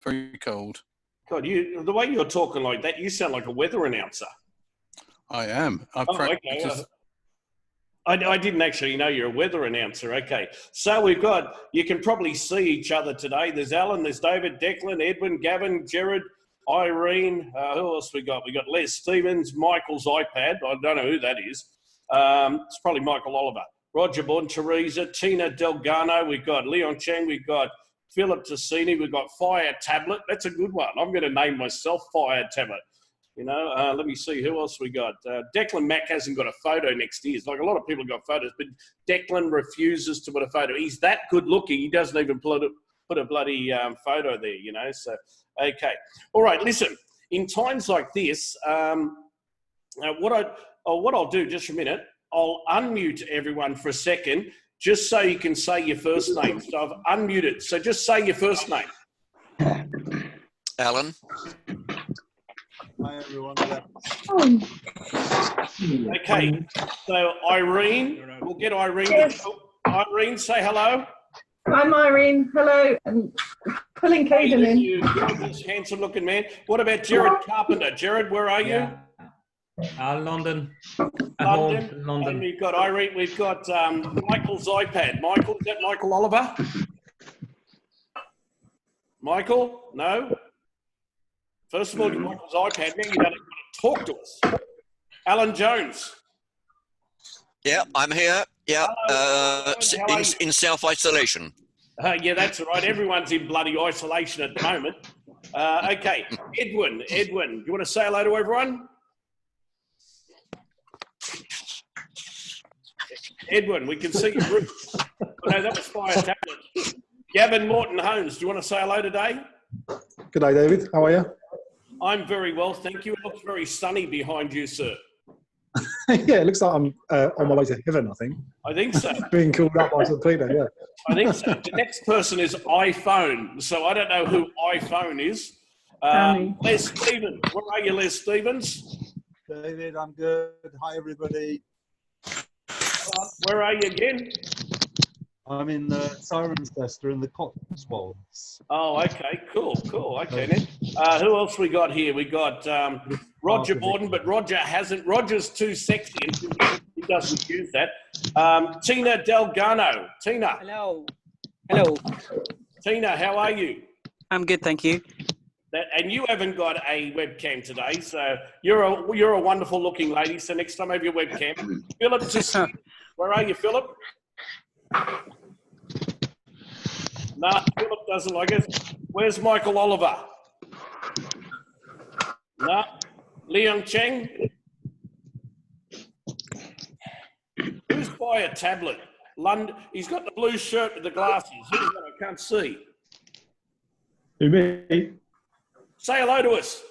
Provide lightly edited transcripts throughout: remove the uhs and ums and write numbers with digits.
Very cold. God, the way you're talking like that, you sound like a weather announcer. I am. Okay. I didn't actually know you're a weather announcer. Okay. So you can probably see each other today. There's Alan, there's David, Declan, Edwin, Gavin, Jared, Irene. Who else we got? We got Les Stevens, Michael's iPad. I don't know who that is. It's probably Michael Oliver. Roger Bourne, Teresa, Tina Delgado. We've got Leon Cheng. We've got Philip Tassini. We've got Fire Tablet. That's a good one. I'm going to name myself Fire Tablet. Let me see who else we got. Declan Mack hasn't got a photo next to his. Like a lot of people got photos, but Declan refuses to put a photo. He's that good looking. He doesn't even put a bloody photo there, So, okay. All right, listen, in times like this, what I'll do just for a minute, I'll unmute everyone for a second, just so you can say your first name. So I've unmuted. So just say your first name. Alan. Hi, everyone. Okay, so Irene, we'll get Irene. Yes. Irene, say hello. I'm Irene. Hello. I'm pulling Caden in. You gorgeous, handsome-looking man. What about Jared Carpenter? Jared, where are you? London. London. And we've got Irene. We've got Michael's iPad. Michael, is that Michael Oliver? Michael? No? First of all, Michael's iPad. Now you don't want to talk to us. Alan Jones. Yeah, I'm here. Yeah, in self-isolation. Yeah, that's right. Everyone's in bloody isolation at the moment. Okay, Edwin, you want to say hello to everyone? Edwin, we can see your roots. No, that was Fire Tablet. Gavin Morton Holmes, do you want to say hello today? Good day, David. How are you? I'm very well, thank you. It looks very sunny behind you, sir. Yeah, it looks like I'm on my way to heaven, I think. I think so. Being called up by St. Peter, yeah. I think so. The next person is iPhone, so I don't know who iPhone is. Les Stevens, where are you, Les Stevens? David, I'm good. Hi, everybody. Where are you again? I'm in Cirencester in the Cotswolds. Oh, okay, cool. Okay, then. Who else we got here? We got Roger Borden, but Roger's too sexy and he doesn't use that. Tina Delgado. Tina. Hello. Tina, how are you? I'm good, thank you. And you haven't got a webcam today, so you're a wonderful looking lady. So next time have your webcam. Philip, where are you, Philip? No, Philip doesn't like it. Where's Michael Oliver? No. Leon Cheng? Who's Fire Tablet? London. He's got the blue shirt with the glasses. Who's that? I can't see. Who, me? Say hello to us.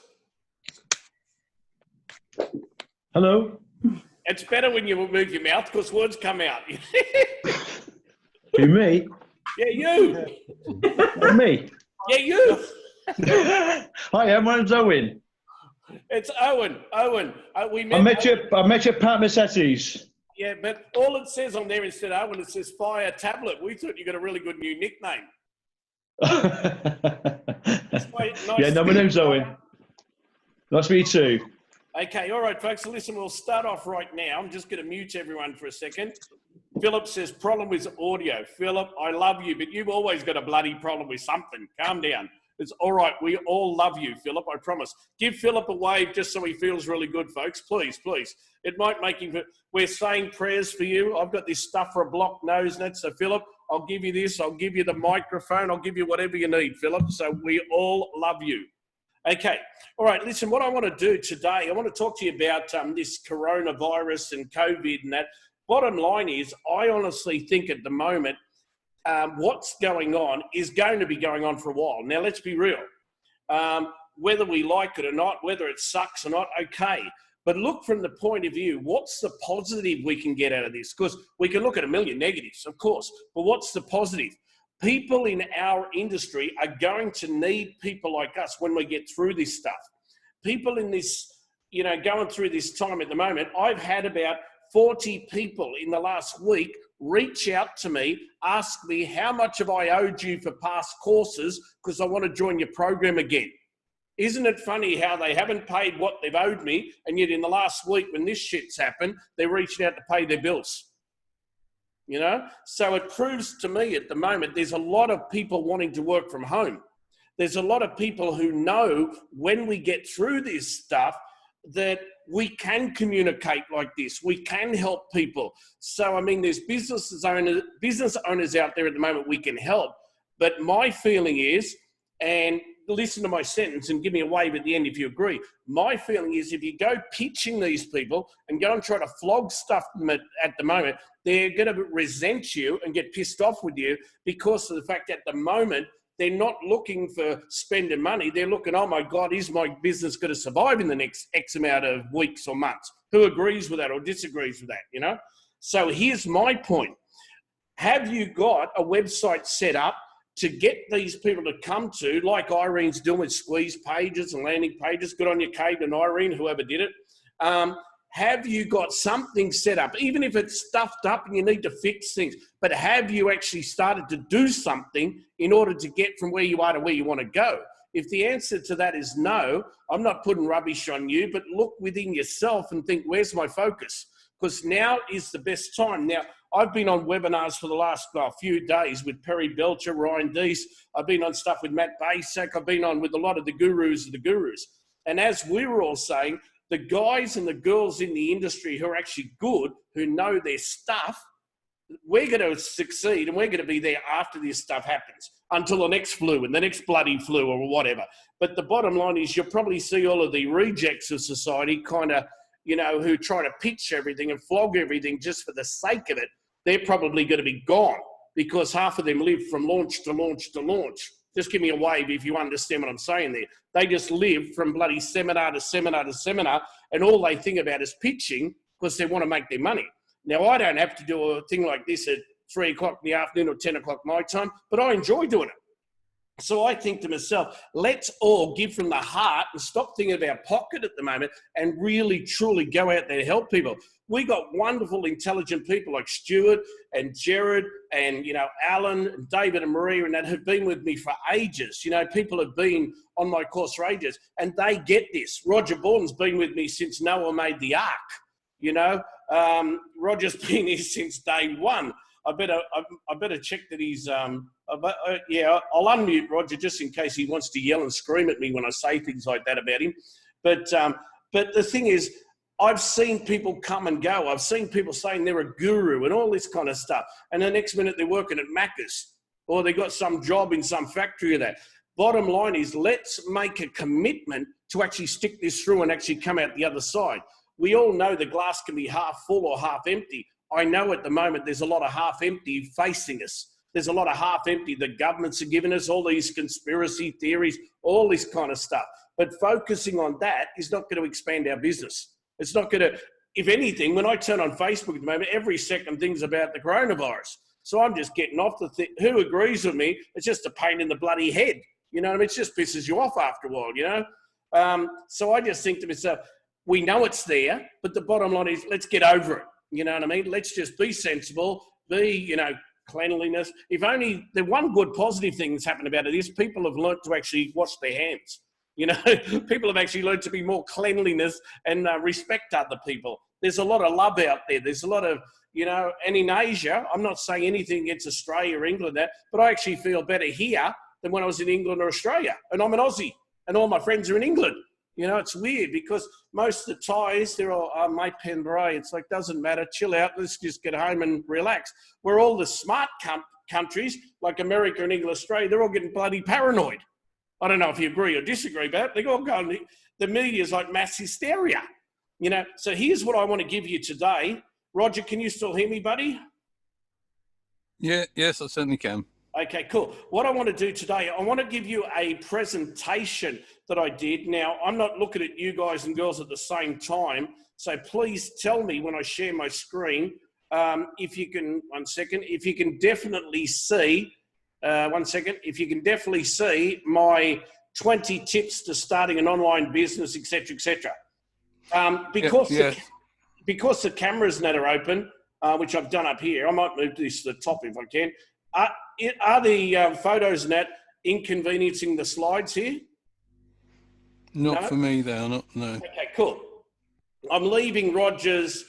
Hello. It's better when you move your mouth because words come out. Who, me? Yeah, you. Me? Yeah, you. Hi, my name's Owen. It's Owen. We met. I met you at Pat Massetti's. Yeah, but all it says on there instead of Owen, it says Fire Tablet. We thought you got a really good new nickname. Yeah, no, my name's Owen. Nice to meet you too. Okay, all right, folks. So listen, we'll start off right now. I'm just going to mute everyone for a second. Philip says, problem with audio. Philip, I love you, but you've always got a bloody problem with something. Calm down. It's all right. We all love you, Philip, I promise. Give Philip a wave just so he feels really good, folks. Please. It might make him... We're saying prayers for you. I've got this stuff for a blocked nose net. So, Philip, I'll give you this. I'll give you the microphone. I'll give you whatever you need, Philip. So we all love you. Okay. All right. Listen, what I want to do today, I want to talk to you about this coronavirus and COVID and that. Bottom line is, I honestly think at the moment, what's going on is going to be going on for a while. Now, let's be real. Whether we like it or not, whether it sucks or not, okay. But look from the point of view, what's the positive we can get out of this? Because we can look at a million negatives, of course, but what's the positive? People in our industry are going to need people like us when we get through this stuff. People in this, going through this time at the moment, I've had about 40 people in the last week reach out to me, ask me how much have I owed you for past courses because I want to join your program again. Isn't it funny how they haven't paid what they've owed me, and yet in the last week when this shit's happened, they're reaching out to pay their bills? You know? So it proves to me at the moment there's a lot of people wanting to work from home. There's a lot of people who know when we get through this stuff that we can communicate like this. We can help people. So, I mean, there's business owners out there at the moment we can help. But my feeling is, and listen to my sentence and give me a wave at the end if you agree. My feeling is if you go pitching these people and go and try to flog stuff them at the moment, they're going to resent you and get pissed off with you because of the fact that at the moment, they're not looking for spending money. They're looking, oh my God, is my business going to survive in the next X amount of weeks or months? Who agrees with that or disagrees with that, you know? So here's my point. Have you got a website set up to get these people to come to, like Irene's doing with squeeze pages and landing pages? Good on your, Kate and Irene, whoever did it. Have you got something set up, even if it's stuffed up and you need to fix things, but have you actually started to do something in order to get from where you are to where you want to go? If the answer to that is no, I'm not putting rubbish on you, but look within yourself and think, where's my focus? Because now is the best time. Now, I've been on webinars for the last few days with Perry Belcher, Ryan Deese. I've been on stuff with Matt Basak. I've been on with a lot of the gurus of the gurus. And as we were all saying, the guys and the girls in the industry who are actually good, who know their stuff, we're going to succeed and we're going to be there after this stuff happens until the next flu and the next bloody flu or whatever. But the bottom line is you'll probably see all of the rejects of society kind of, you know, who try to pitch everything and flog everything just for the sake of it. They're probably going to be gone because half of them live from launch to launch to launch. Just give me a wave if you understand what I'm saying there. They just live from bloody seminar to seminar to seminar, and all they think about is pitching because they want to make their money. Now, I don't have to do a thing like this at 3 o'clock in the afternoon or 10 o'clock my time, but I enjoy doing it. So I think to myself, let's all give from the heart and stop thinking of our pocket at the moment and really, truly go out there to help people. We got wonderful, intelligent people like Stuart and Jared and, you know, Alan and David and Maria and that have been with me for ages. You know, people have been on my course for ages and they get this. Roger Borden's been with me since Noah made the ark. You know, Roger's been here since day one. I better check that he's, yeah, I'll unmute Roger just in case he wants to yell and scream at me when I say things like that about him. But the thing is, I've seen people come and go. I've seen people saying they're a guru and all this kind of stuff. And the next minute they're working at Macca's or they got some job in some factory or that. Bottom line is let's make a commitment to actually stick this through and actually come out the other side. We all know the glass can be half full or half empty. I know at the moment there's a lot of half empty facing us. There's a lot of half empty. The governments are giving us all these conspiracy theories, all this kind of stuff. But focusing on that is not going to expand our business. It's not going to, if anything, when I turn on Facebook at the moment, every second thing's about the coronavirus. So I'm just getting off the thing. Who agrees with me? It's just a pain in the bloody head. You know what I mean? It just pisses you off after a while, you know? So I just think to myself, we know it's there, but the bottom line is let's get over it. You know what I mean? Let's just be sensible, be, you know, cleanliness. If only the one good positive thing that's happened about it is people have learnt to actually wash their hands. You know, people have actually learned to be more cleanliness and respect other people. There's a lot of love out there. There's a lot of, you know, and in Asia, I'm not saying anything against Australia or England, but I actually feel better here than when I was in England or Australia. And I'm an Aussie and all my friends are in England. You know, it's weird because most of the Thais, they're all, oh, mate, Penbray, it's like, doesn't matter, chill out, let's just get home and relax. Where all the smart countries, like America and England, Australia, they're all getting bloody paranoid. I don't know if you agree or disagree, but they're all going, the media's like mass hysteria. You know, so here's what I want to give you today. Roger, can you still hear me, buddy? Yeah, yes, I certainly can. Okay, cool. What I want to do today, I want to give you a presentation that I did. Now, I'm not looking at you guys and girls at the same time, so please tell me when I share my screen, if you can, one second, if you can definitely see, if you can definitely see my 20 tips to starting an online business, etc., etc. because the cameras that are open, which I've done up here, I might move this to the top if I can. Are the photos and that inconveniencing the slides here? Not No? for me, they are not. No. Okay, cool. I'm leaving Roger's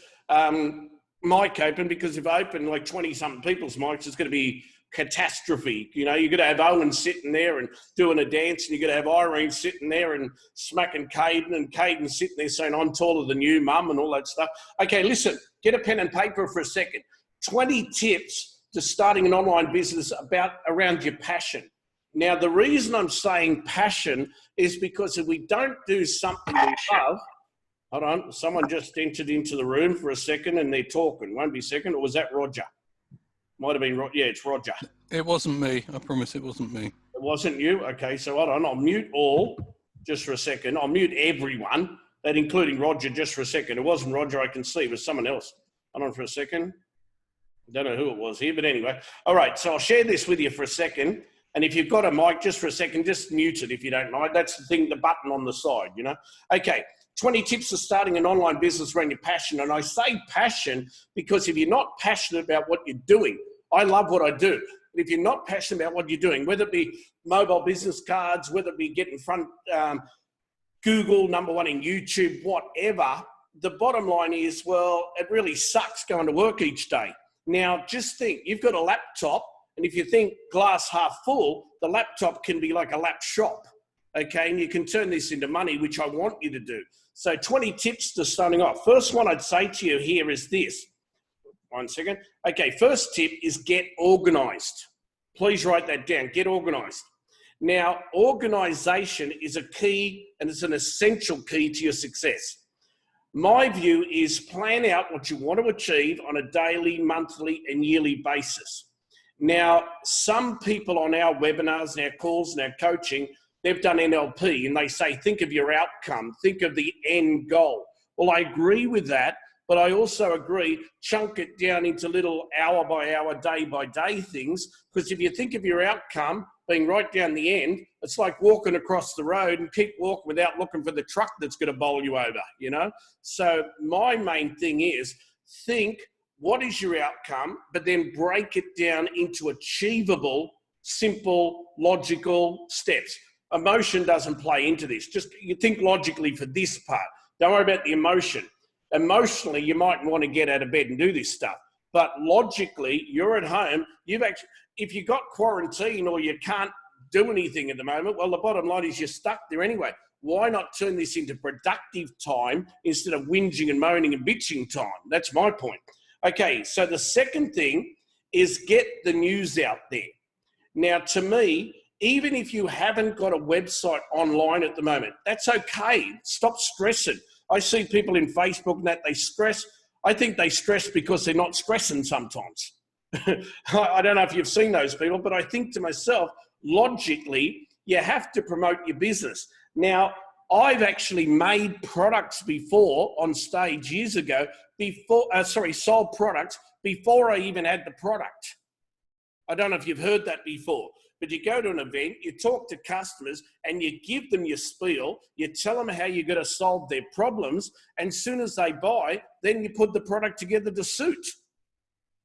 mic open because if I open like 20-something people's mics, it's going to be catastrophe. You know, you're going to have Owen sitting there and doing a dance, and you're going to have Irene sitting there and smacking Caden, and Caden sitting there saying, I'm taller than you, mum, and all that stuff. Okay, listen, get a pen and paper for a second. 20 tips to starting an online business around your passion. Now, the reason I'm saying passion is because if we don't do something we love, hold on, someone just entered into the room for a second and they're talking. Won't be a second, or was that Roger? Might have been, yeah, it's Roger. It wasn't me. I promise it wasn't me. It wasn't you? Okay, so hold on, I'll mute all just for a second. I'll mute everyone, that including Roger, just for a second. It wasn't Roger, I can see, it was someone else. Hold on for a second. I don't know who it was here, but anyway. All right, so I'll share this with you for a second. And if you've got a mic, just for a second, just mute it if you don't mind. That's the thing, the button on the side, you know. Okay, 20 tips for starting an online business around your passion. And I say passion because if you're not passionate about what you're doing, I love what I do. But if you're not passionate about what you're doing, whether it be mobile business cards, whether it be getting front Google, #1 in YouTube, whatever, the bottom line is, well, it really sucks going to work each day. Now, just think, you've got a laptop, and if you think glass half full, the laptop can be like a lap shop, okay? And you can turn this into money, which I want you to do. So 20 tips to starting off. First one I'd say to you here is this. One second. Okay, first tip is get organized. Please write that down, get organized. Now, organization is a key, and it's an essential key to your success. My view is plan out what you want to achieve on a daily, monthly, and yearly basis. Now, some people on our webinars and our calls and our coaching, they've done NLP and they say, think of your outcome, think of the end goal. Well, I agree with that, but I also agree, chunk it down into little hour by hour, day by day things, because if you think of your outcome being right down the end, it's like walking across the road and keep walking without looking for the truck that's going to bowl you over, you know? So my main thing is think, what is your outcome, but then break it down into achievable, simple, logical steps. Emotion doesn't play into this. Just you think logically for this part. Don't worry about the emotion. Emotionally, you might want to get out of bed and do this stuff. But logically, you're at home. If you got quarantine or you can't do anything at the moment, well, the bottom line is you're stuck there anyway. Why not turn this into productive time instead of whinging and moaning and bitching time? That's my point. Okay, so the second thing is get the news out there. Now, to me, even if you haven't got a website online at the moment, that's okay. Stop stressing. I see people in Facebook and that they stress. I think they stress because they're not stressing sometimes. I don't know if you've seen those people, but I think to myself, logically, you have to promote your business. Now, I've actually made products before on stage years ago, sold products before I even had the product. I don't know if you've heard that before, but you go to an event, you talk to customers and you give them your spiel, you tell them how you're going to solve their problems, and as soon as they buy, then you put the product together to suit.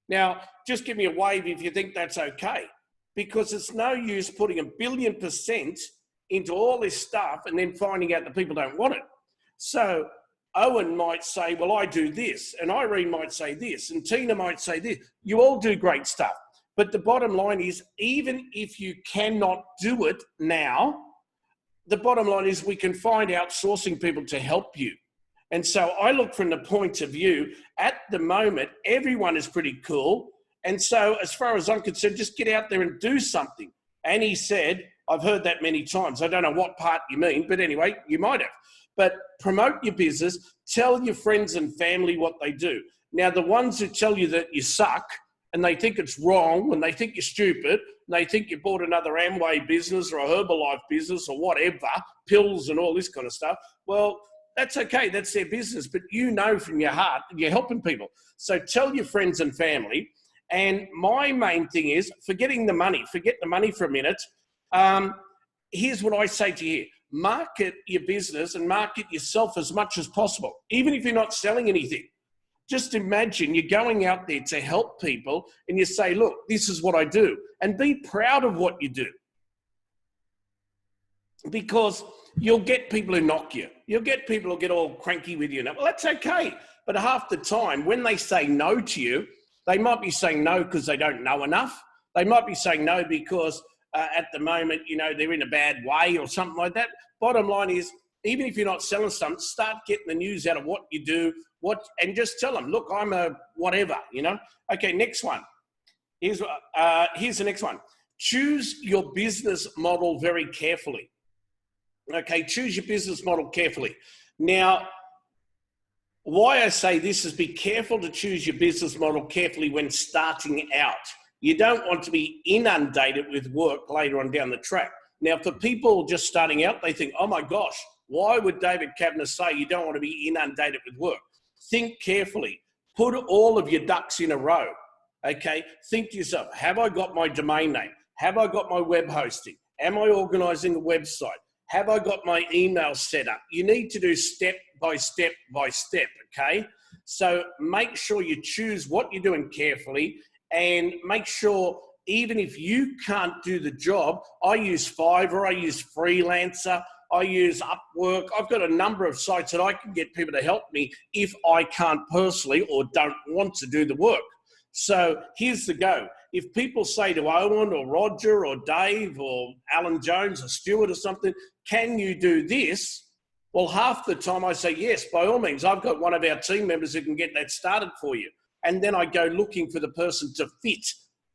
Now, just give me a wave if you think that's okay, because it's no use putting 1,000,000,000% into all this stuff and then finding out that people don't want it. So Owen might say, well, I do this, and Irene might say this, and Tina might say this. You all do great stuff. But the bottom line is, even if you cannot do it now, the bottom line is we can find outsourcing people to help you. And so I look from the point of view, at the moment, everyone is pretty cool. And so as far as I'm concerned, just get out there and do something. And he said, I've heard that many times. I don't know what part you mean, but anyway, you might have. But promote your business, tell your friends and family what they do. Now, the ones who tell you that you suck and they think it's wrong and they think you're stupid and they think you bought another Amway business or a Herbalife business or whatever, pills and all this kind of stuff, well, that's okay. That's their business. But you know from your heart that you're helping people. So tell your friends and family. And my main thing is forgetting the money. Forget the money for a minute. Here's what I say to you. Market your business and market yourself as much as possible, even if you're not selling anything. Just imagine you're going out there to help people and you say, look, this is what I do, and be proud of what you do. Because you'll get people who knock you. You'll get people who get all cranky with you. Well, that's okay. But half the time, when they say no to you, they might be saying no because they don't know enough. They might be saying no because at the moment, you know, they're in a bad way or something like that. Bottom line is, even if you're not selling something, start getting the news out of what you do, and just tell them, look, I'm a whatever, you know. Okay, next one. Here's the next one. Choose your business model very carefully. Okay, choose your business model carefully. Now, why I say this is be careful to choose your business model carefully when starting out. You don't want to be inundated with work later on down the track. Now, for people just starting out, they think, oh my gosh, why would David Cavanagh say you don't want to be inundated with work? Think carefully. Put all of your ducks in a row. Okay, think to yourself, have I got my domain name? Have I got my web hosting? Am I organizing a website? Have I got my email set up? You need to do step by step by step, okay? So make sure you choose what you're doing carefully, and make sure even if you can't do the job, I use Fiverr, I use Freelancer, I use Upwork. I've got a number of sites that I can get people to help me if I can't personally or don't want to do the work. So here's the go. If people say to Owen or Roger or Dave or Alan Jones or Stuart or something, can you do this? Well, half the time I say, yes, by all means. I've got one of our team members who can get that started for you. And then I go looking for the person to fit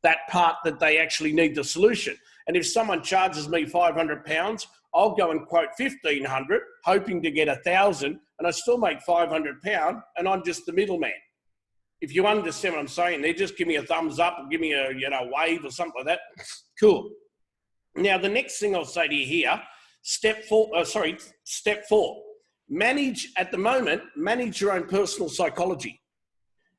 that part that they actually need the solution. And if someone charges me £500, I'll go and quote 1,500, hoping to get 1,000, and I still make £500, and I'm just the middleman. If you understand what I'm saying, they just give me a thumbs up or give me a wave or something like that. Cool. Now, the next thing I'll say to you here, step four. Manage your own personal psychology.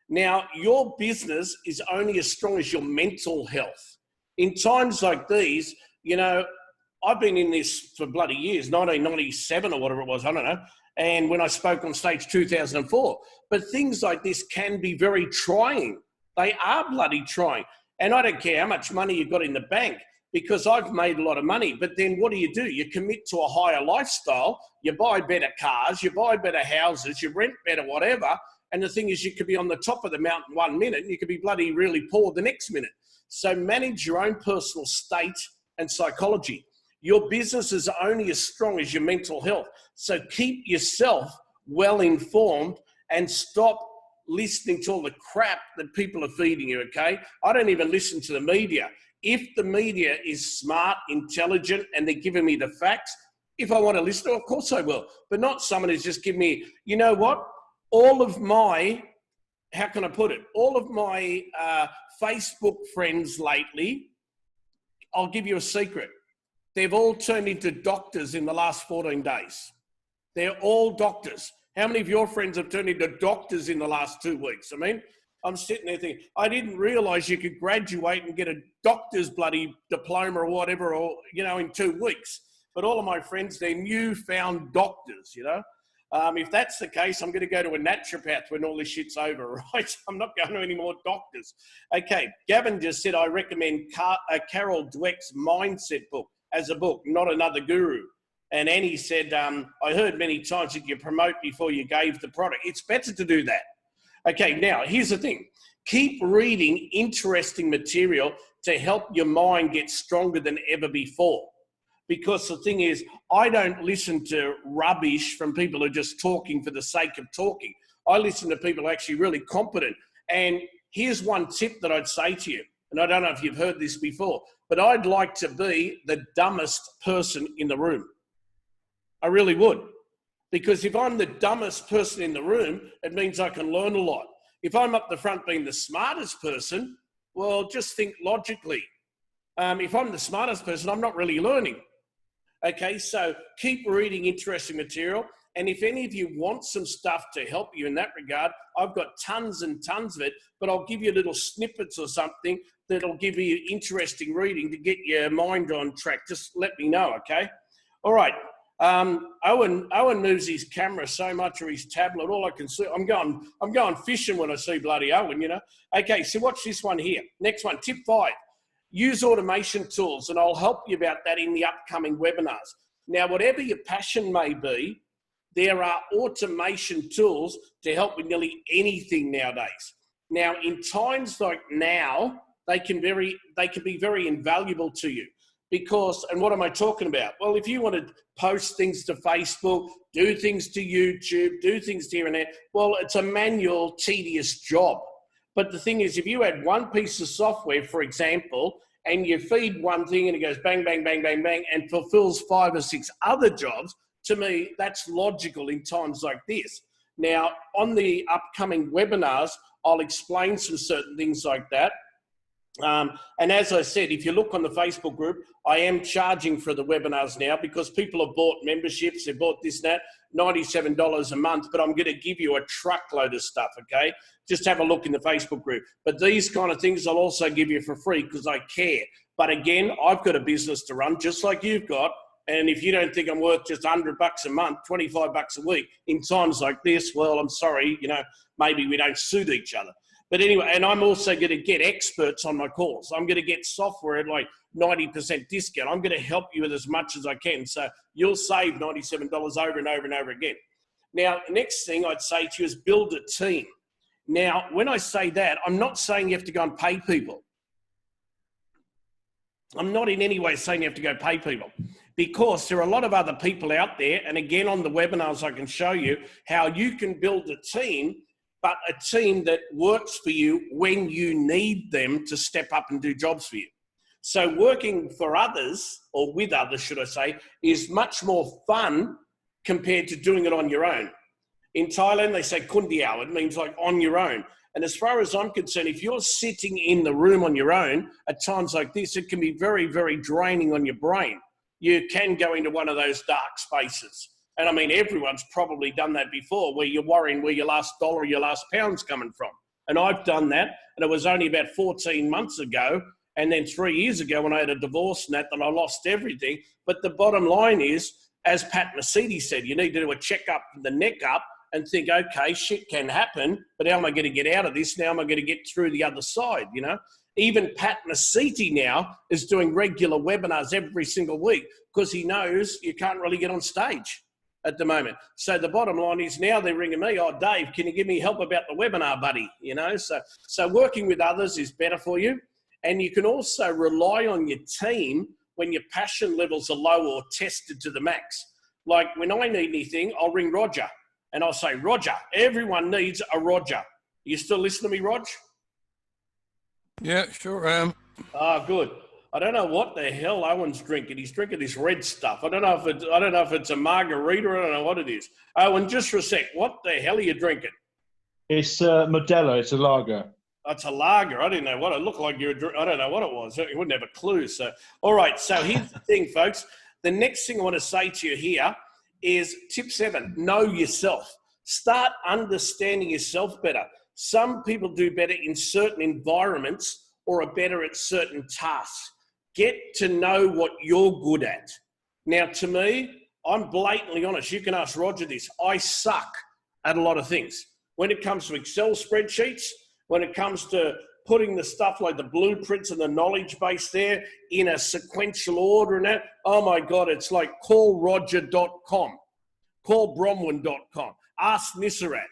Now, your business is only as strong as your mental health. In times like these, you know, I've been in this for bloody years, 1997 or whatever it was, I don't know. And when I spoke on stage 2004, but things like this can be very trying. They are bloody trying. And I don't care how much money you've got in the bank, because I've made a lot of money. But then what do? You commit to a higher lifestyle. You buy better cars, you buy better houses, you rent better whatever. And the thing is, you could be on the top of the mountain 1 minute and you could be bloody really poor the next minute. So manage your own personal state and psychology. Your business is only as strong as your mental health. So keep yourself well informed and stop listening to all the crap that people are feeding you, okay? I don't even listen to the media. If the media is smart, intelligent, and they're giving me the facts, if I want to listen to it, of course I will. But not someone who's just giving me, you know what? All of my, how can I put it? All of my Facebook friends lately, I'll give you a secret. They've all turned into doctors in the last 14 days. They're all doctors. How many of your friends have turned into doctors in the last 2 weeks? I mean, I'm sitting there thinking, I didn't realize you could graduate and get a doctor's bloody diploma or whatever, or, you know, in 2 weeks. But all of my friends, they're newfound doctors, you know. If that's the case, I'm going to go to a naturopath when all this shit's over, right? I'm not going to any more doctors. Okay, Gavin just said, I recommend Carol Dweck's Mindset book as a book, not another guru. And Annie said, I heard many times that you promote before you gave the product. It's better to do that. Okay, now, here's the thing. Keep reading interesting material to help your mind get stronger than ever before. Because the thing is, I don't listen to rubbish from people who are just talking for the sake of talking. I listen to people who are actually really competent. And here's one tip that I'd say to you, and I don't know if you've heard this before, but I'd like to be the dumbest person in the room. I really would. Because if I'm the dumbest person in the room, it means I can learn a lot. If I'm up the front being the smartest person, well, just think logically. If I'm the smartest person, I'm not really learning. Okay, so keep reading interesting material. And if any of you want some stuff to help you in that regard, I've got tons and tons of it, but I'll give you little snippets or something that'll give you interesting reading to get your mind on track. Just let me know, okay? All right. Owen moves his camera so much, or his tablet. All I can see, I'm going fishing when I see bloody Owen. You know. Okay, so watch this one here. Next one, tip 5: use automation tools, and I'll help you about that in the upcoming webinars. Now, whatever your passion may be, there are automation tools to help with nearly anything nowadays. Now, in times like now, they can be very invaluable to you. Because, and what am I talking about? Well, if you want to post things to Facebook, do things to YouTube, do things here and there, well, it's a manual, tedious job. But the thing is, if you had one piece of software, for example, and you feed one thing and it goes bang, bang, bang, bang, bang, and fulfills 5 or 6 other jobs, to me, that's logical in times like this. Now, on the upcoming webinars, I'll explain some certain things like that. And as I said, if you look on the Facebook group, I am charging for the webinars now because people have bought memberships, they've bought this and that, $97 a month, but I'm going to give you a truckload of stuff, okay? Just have a look in the Facebook group. But these kind of things I'll also give you for free because I care. But again, I've got a business to run just like you've got. And if you don't think I'm worth just $100 a month, $25 a week in times like this, well, I'm sorry, you know, maybe we don't suit each other. But anyway, and I'm also going to get experts on my calls. I'm going to get software at like 90% discount. I'm going to help you with as much as I can. So you'll save $97 over and over and over again. Now, the next thing I'd say to you is build a team. Now, when I say that, I'm not saying you have to go and pay people. I'm not in any way saying you have to go pay people because there are a lot of other people out there. And again, on the webinars, I can show you how you can build a team, but a team that works for you when you need them to step up and do jobs for you. So working for others, or with others, should I say, is much more fun compared to doing it on your own. In Thailand, they say kundiao. It means like on your own. And as far as I'm concerned, if you're sitting in the room on your own at times like this, it can be very, very draining on your brain. You can go into one of those dark spaces. And I mean, everyone's probably done that before, where you're worrying where your last dollar, your last pound's coming from. And I've done that. And it was only about 14 months ago. And then 3 years ago when I had a divorce and that I lost everything. But the bottom line is, as Pat Mesiti said, you need to do a checkup from the neck up and think, okay, shit can happen, but how am I going to get out of this? Now am I going to get through the other side, you know? Even Pat Mesiti now is doing regular webinars every single week because he knows you can't really get on stage at the moment. So the bottom line is now they're ringing me, oh, Dave, can you give me help about the webinar, buddy? You know, so working with others is better for you. And you can also rely on your team when your passion levels are low or tested to the max. Like when I need anything, I'll ring Roger and I'll say, Roger, everyone needs a Roger. You still listening to me, Rog? Yeah, sure am. Ah, good. I don't know what the hell Owen's drinking. He's drinking this red stuff. I don't know if it's a margarita. I don't know what it is. Owen, just for a sec, what the hell are you drinking? It's Modelo. It's a lager. That's a lager. I didn't know what it looked like. I don't know what it was. You wouldn't have a clue. So, all right. So here's the thing, folks. The next thing I want to say to you here is tip 7, know yourself. Start understanding yourself better. Some people do better in certain environments or are better at certain tasks. Get to know what you're good at. Now, to me, I'm blatantly honest. You can ask Roger this. I suck at a lot of things. When it comes to Excel spreadsheets, when it comes to putting the stuff like the blueprints and the knowledge base there in a sequential order and that, oh my God, it's like callroger.com, callbromwin.com, ask Nissarat.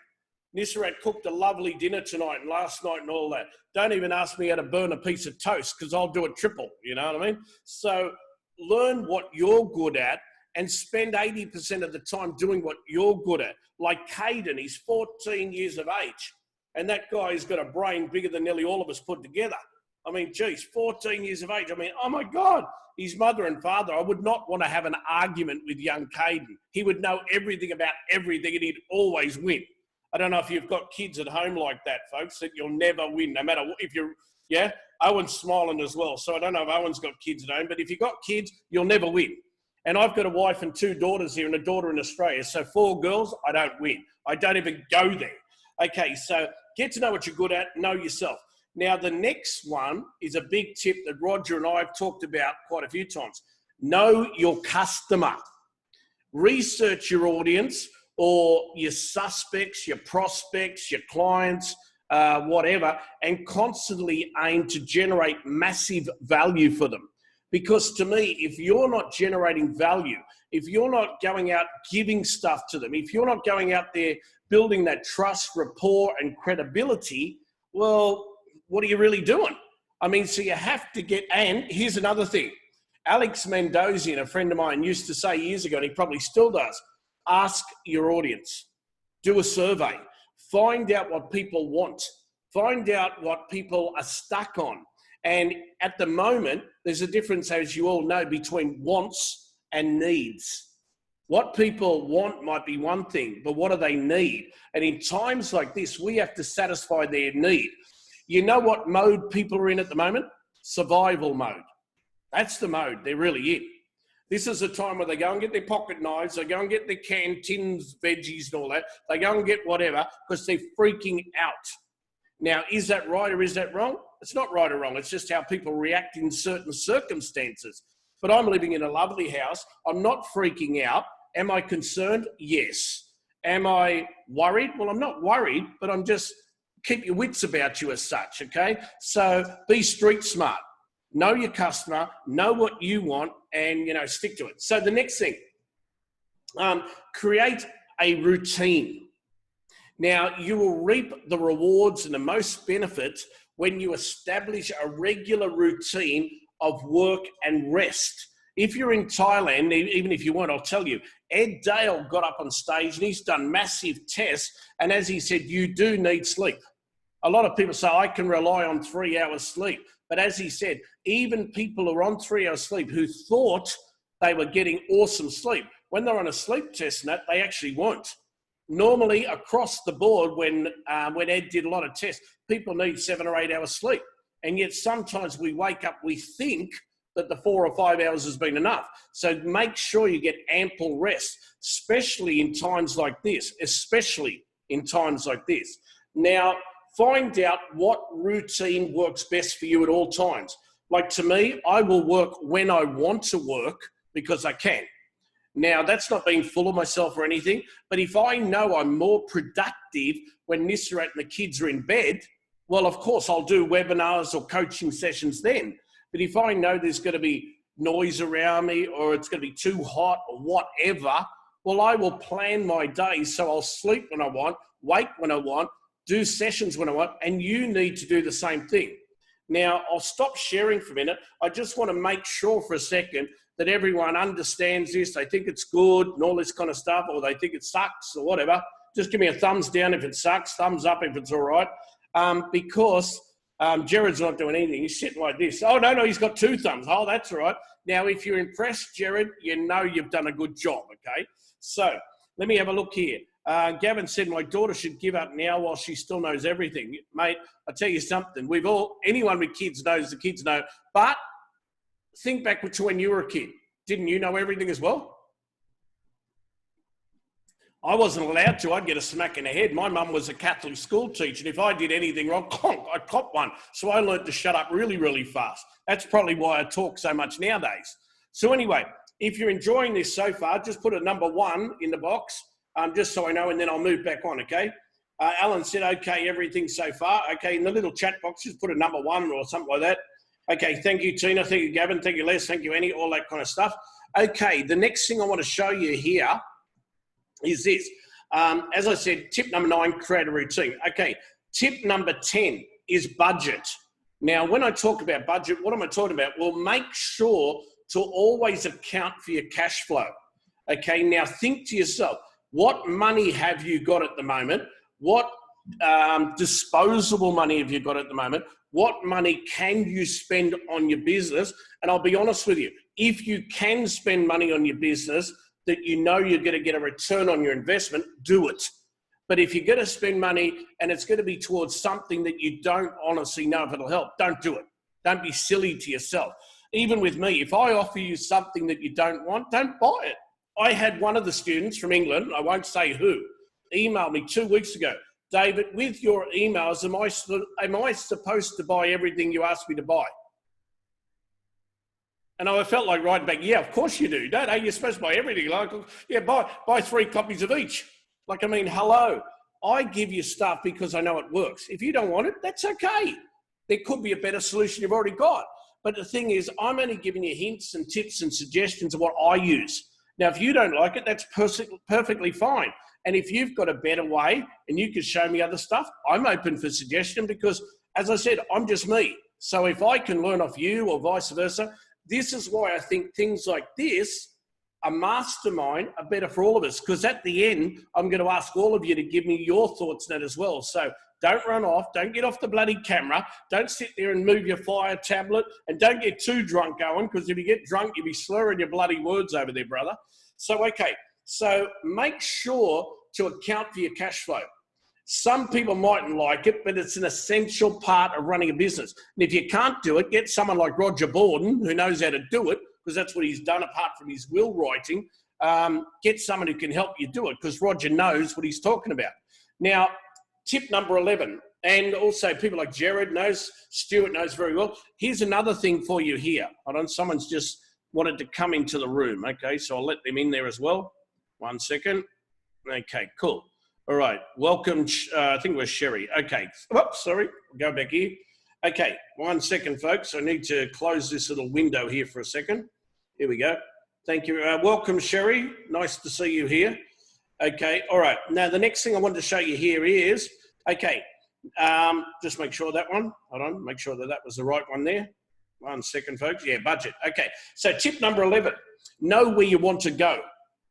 Nissarat cooked a lovely dinner tonight and last night and all that. Don't even ask me how to burn a piece of toast because I'll do it triple, you know what I mean? So learn what you're good at and spend 80% of the time doing what you're good at. Like Caden, he's 14 years of age. And that guy's got a brain bigger than nearly all of us put together. I mean, geez, 14 years of age. I mean, oh my God, his mother and father, I would not want to have an argument with young Caden. He would know everything about everything and he'd always win. I don't know if you've got kids at home like that, folks, that you'll never win, no matter if you're, yeah? Owen's smiling as well. So I don't know if Owen's got kids at home, but if you've got kids, you'll never win. And I've got a wife and 2 daughters here and a daughter in Australia. So 4 girls, I don't win. I don't even go there. Okay, so get to know what you're good at, know yourself. Now, the next one is a big tip that Roger and I have talked about quite a few times. Know your customer. Research your audience or your suspects, your prospects, your clients, whatever, and constantly aim to generate massive value for them. Because to me, if you're not generating value, if you're not going out giving stuff to them, if you're not going out there building that trust, rapport, and credibility, well, what are you really doing? I mean, so you have to get, and here's another thing. Alex Mendozian, a friend of mine, used to say years ago, and he probably still does, ask your audience, do a survey, find out what people want, find out what people are stuck on. And at the moment, there's a difference, as you all know, between wants and needs. What people want might be one thing, but what do they need? And in times like this, we have to satisfy their need. You know what mode people are in at the moment? Survival mode. That's the mode they're really in. This is a time where they go and get their pocket knives, they go and get their canned tins, veggies and all that. They go and get whatever because they're freaking out. Now, is that right or is that wrong? It's not right or wrong. It's just how people react in certain circumstances. But I'm living in a lovely house. I'm not freaking out. Am I concerned? Yes. Am I worried? Well, I'm not worried, but I'm just keep your wits about you as such, okay? So be street smart. Know your customer, know what you want, and, you know, stick to it. So the next thing, create a routine. Now, you will reap the rewards and the most benefits when you establish a regular routine of work and rest. If you're in Thailand, even if you weren't, I'll tell you, Ed Dale got up on stage and he's done massive tests. And as he said, you do need sleep. A lot of people say, I can rely on 3 hours sleep. But as he said, even people who are on 3 hours sleep who thought they were getting awesome sleep, when they're on a sleep test and that, they actually weren't. Normally, across the board, when Ed did a lot of tests, people need 7 or 8 hours sleep. And yet sometimes we wake up, we think that the 4 or 5 hours has been enough. So make sure you get ample rest, especially in times like this, Now, find out what routine works best for you at all times. Like to me, I will work when I want to work because I can. Now, that's not being full of myself or anything, but if I know I'm more productive when Nisrat and the kids are in bed, well, of course, I'll do webinars or coaching sessions then. But if I know there's going to be noise around me or it's going to be too hot or whatever, well, I will plan my day so I'll sleep when I want, wake when I want, do sessions when I want, and you need to do the same thing. Now, I'll stop sharing for a minute. I just want to make sure for a second that everyone understands this. They think it's good and all this kind of stuff, or they think it sucks or whatever. Just give me a thumbs down if it sucks, thumbs up if it's all right. Because Jared's not doing anything. He's sitting like this. Oh, no, he's got 2 thumbs. Oh, that's all right. Now, if you're impressed, Jared, you know you've done a good job, okay? So let me have a look here. Gavin said, my daughter should give up now while she still knows everything. Mate, I'll tell you something. Anyone with kids knows the kids know. But think back to when you were a kid. Didn't you know everything as well? I wasn't allowed to. I'd get a smack in the head. My mum was a Catholic school teacher, and if I did anything wrong, I'd cop one. So I learned to shut up really, really fast. That's probably why I talk so much nowadays. So anyway, if you're enjoying this so far, just put a number 1 in the box, just so I know, and then I'll move back on, okay? Alan said, okay, everything so far. Okay, in the little chat box, just put a number 1 or something like that. Okay, thank you, Tina. Thank you, Gavin. Thank you, Les. Thank you, Annie. All that kind of stuff. Okay, the next thing I want to show you here is this. As I said, tip number 9, create a routine. Okay, tip number 10 is budget. Now, when I talk about budget, what am I talking about? Well, make sure to always account for your cash flow. Okay, now think to yourself, what money have you got at the moment? What disposable money have you got at the moment? What money can you spend on your business? And I'll be honest with you, if you can spend money on your business that you know you're going to get a return on your investment, do it. But if you're going to spend money and it's going to be towards something that you don't honestly know if it'll help, don't do it. Don't be silly to yourself. Even with me, if I offer you something that you don't want, don't buy it. I had one of the students from England, I won't say who, emailed me 2 weeks ago. David, with your emails, am I supposed to buy everything you asked me to buy? And I felt like writing back, yeah, of course you do, don't you? You're supposed to buy everything. Like, yeah, buy 3 copies of each. Like, I mean, hello. I give you stuff because I know it works. If you don't want it, that's okay. There could be a better solution you've already got. But the thing is, I'm only giving you hints and tips and suggestions of what I use. Now, if you don't like it, that's perfectly fine. And if you've got a better way and you can show me other stuff, I'm open for suggestion because, as I said, I'm just me. So if I can learn off you or vice versa, this is why I think things like this, a mastermind, are better for all of us. Because at the end, I'm going to ask all of you to give me your thoughts on it as well. So don't run off. Don't get off the bloody camera. Don't sit there and move your fire tablet. And don't get too drunk going, because if you get drunk, you'll be slurring your bloody words over there, brother. So, okay. So make sure to account for your cash flow. Some people mightn't like it, but it's an essential part of running a business. And if you can't do it, get someone like Roger Borden, who knows how to do it, because that's what he's done apart from his will writing. Get someone who can help you do it, because Roger knows what he's talking about. Now, tip number 11, and also people like Jared knows, Stuart knows very well. Here's another thing for you here. Hold on, someone's just wanted to come into the room. Okay, so I'll let them in there as well. 1 second. Okay, cool. All right, welcome. I think it was Sherry. Okay, whoops, sorry, go back here. Okay, 1 second, folks. I need to close this little window here for a second. Here we go. Thank you. Welcome, Sherry. Nice to see you here. Okay, all right. Now, the next thing I wanted to show you here is, okay, just make sure that one, hold on, make sure that that was the right one there. 1 second, folks. Yeah, budget. Okay, so tip number 11, know where you want to go.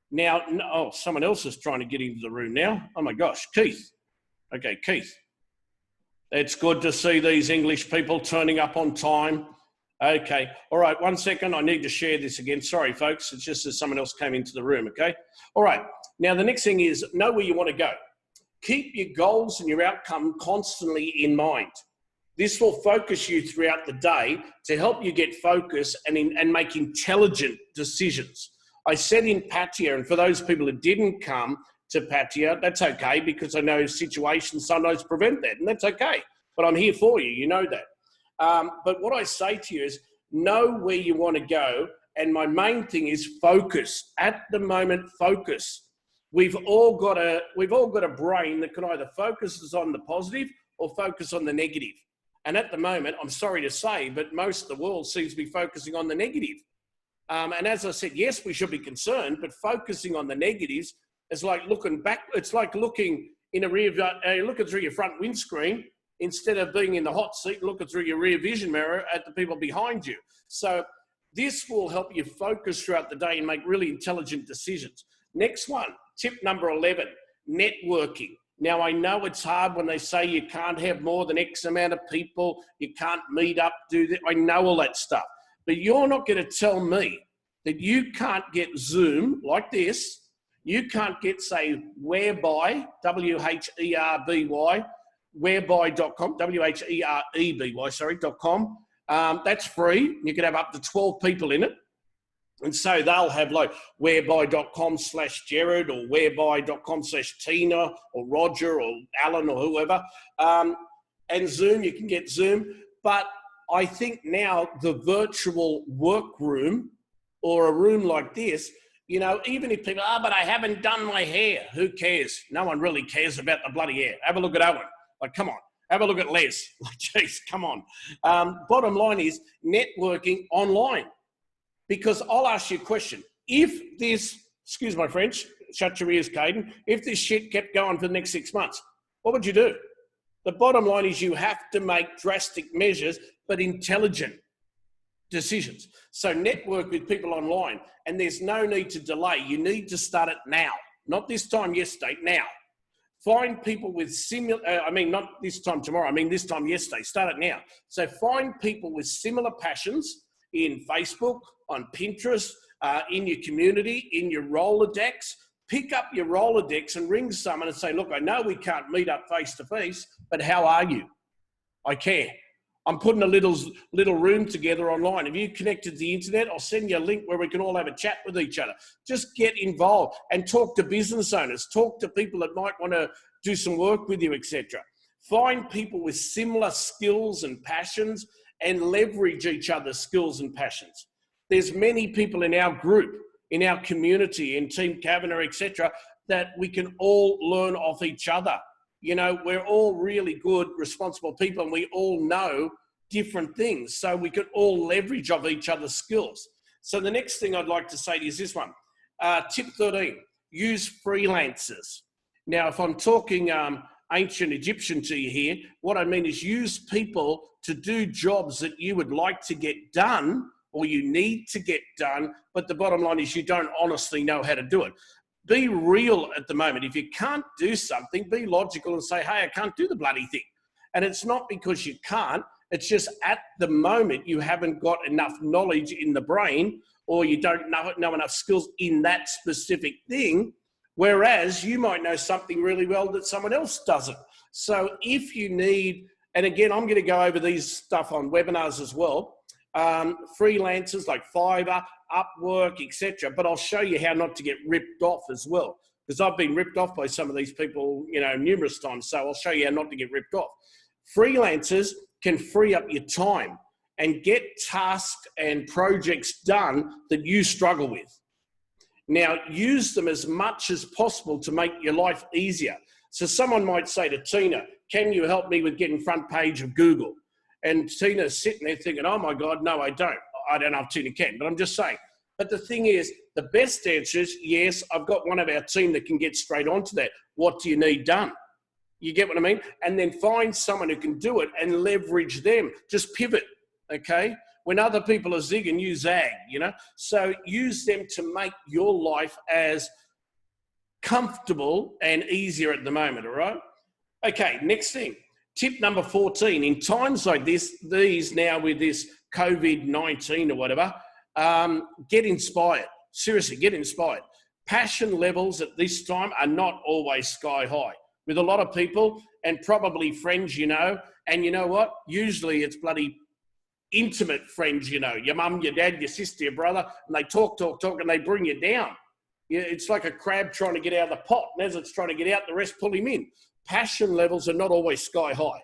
Now, oh, someone else is trying to get into the room now. Oh my gosh, Keith. Okay, Keith. It's good to see these English people turning up on time. Okay, all right, 1 second. I need to share this again. Sorry, folks. It's just that someone else came into the room, okay? All right, now the next thing is know where you want to go. Keep your goals and your outcome constantly in mind. This will focus you throughout the day to help you get focused and make intelligent decisions. I said in Patia, and for those people who didn't come to Patia, that's okay, because I know situations sometimes prevent that, and that's okay. But I'm here for you, you know that. But what I say to you is know where you want to go, and my main thing is focus. At the moment, focus. We've all got a brain that can either focus on the positive or focus on the negative. And at the moment, I'm sorry to say, but most of the world seems to be focusing on the negative. And as I said, yes, we should be concerned, but focusing on the negatives is like looking back. It's like looking in a looking through your front windscreen instead of being in the hot seat, looking through your rear vision mirror at the people behind you. So this will help you focus throughout the day and make really intelligent decisions. Next one, tip number 11, networking. Now, I know it's hard when they say you can't have more than X amount of people, you can't meet up, do that. I know all that stuff. But you're not going to tell me that you can't get Zoom like this. You can't get, say, Whereby, W-H-E-R-B-Y, whereby.com, W-H-E-R-E-B-Y, sorry, .com. That's free. You can have up to 12 people in it. And so they'll have like whereby.com/Jared or whereby.com/Tina or Roger or Alan or whoever. And Zoom, you can get Zoom. But I think now the virtual workroom or a room like this, you know, even if people, but I haven't done my hair, who cares? No one really cares about the bloody hair. Have a look at Owen. Like, come on. Have a look at Les. Like, geez, come on. Bottom line is networking online. Because I'll ask you a question. If this, excuse my French, shut your ears, Caden, if this shit kept going for the next 6 months, what would you do? The bottom line is you have to make drastic measures, but intelligent decisions. So network with people online, and there's no need to delay. You need to start it now. Not this time yesterday, now. Find people with similar, not this time tomorrow, this time yesterday. Start it now. So find people with similar passions in Facebook, on Pinterest, in your community, in your Rolodex. Pick up your Rolodex and ring someone and say, look, I know we can't meet up face to face, but how are you? I care. I'm putting a little room together online. Have you connected to the internet? I'll send you a link where we can all have a chat with each other. Just get involved and talk to business owners. Talk to people that might want to do some work with you, etc. Find people with similar skills and passions and leverage each other's skills and passions. There's many people in our group, in our community, in Team Cavanagh, etc., that we can all learn off each other. You know, we're all really good, responsible people, and we all know different things. So we can all leverage off each other's skills. So the next thing I'd like to say to you is this one. Tip 13, use freelancers. Now, if I'm talking ancient Egyptian to you here, what I mean is use people to do jobs that you would like to get done or you need to get done, but the bottom line is you don't honestly know how to do it. Be real at the moment. If you can't do something, be logical and say, hey, I can't do the bloody thing. And it's not because you can't, it's just at the moment you haven't got enough knowledge in the brain or you don't know enough skills in that specific thing, whereas you might know something really well that someone else doesn't. So if you need, and again, I'm going to go over these stuff on webinars as well, freelancers like Fiverr, Upwork, etc. But I'll show you how not to get ripped off as well, because I've been ripped off by some of these people, you know, numerous times. So I'll show you how not to get ripped off. Freelancers can free up your time and get tasks and projects done that you struggle with. Now, use them as much as possible to make your life easier. So someone might say to Tina, can you help me with getting front page of Google? And Tina's sitting there thinking, oh my God, no, I don't. I don't know if Tina can, but I'm just saying. But the thing is, the best answer is, yes, I've got one of our team that can get straight onto that. What do you need done? You get what I mean? And then find someone who can do it and leverage them. Just pivot, okay? When other people are zigging, you zag, you know? So use them to make your life as comfortable and easier at the moment, all right? Okay, next thing. Tip number 14, in times like these now with this COVID-19 or whatever, get inspired. Seriously, get inspired. Passion levels at this time are not always sky high. With a lot of people and probably friends, you know, and you know what? Usually it's bloody intimate friends, you know, your mum, your dad, your sister, your brother, and they talk, and they bring you down. It's like a crab trying to get out of the pot, and as it's trying to get out, the rest pull him in. Passion levels are not always sky high.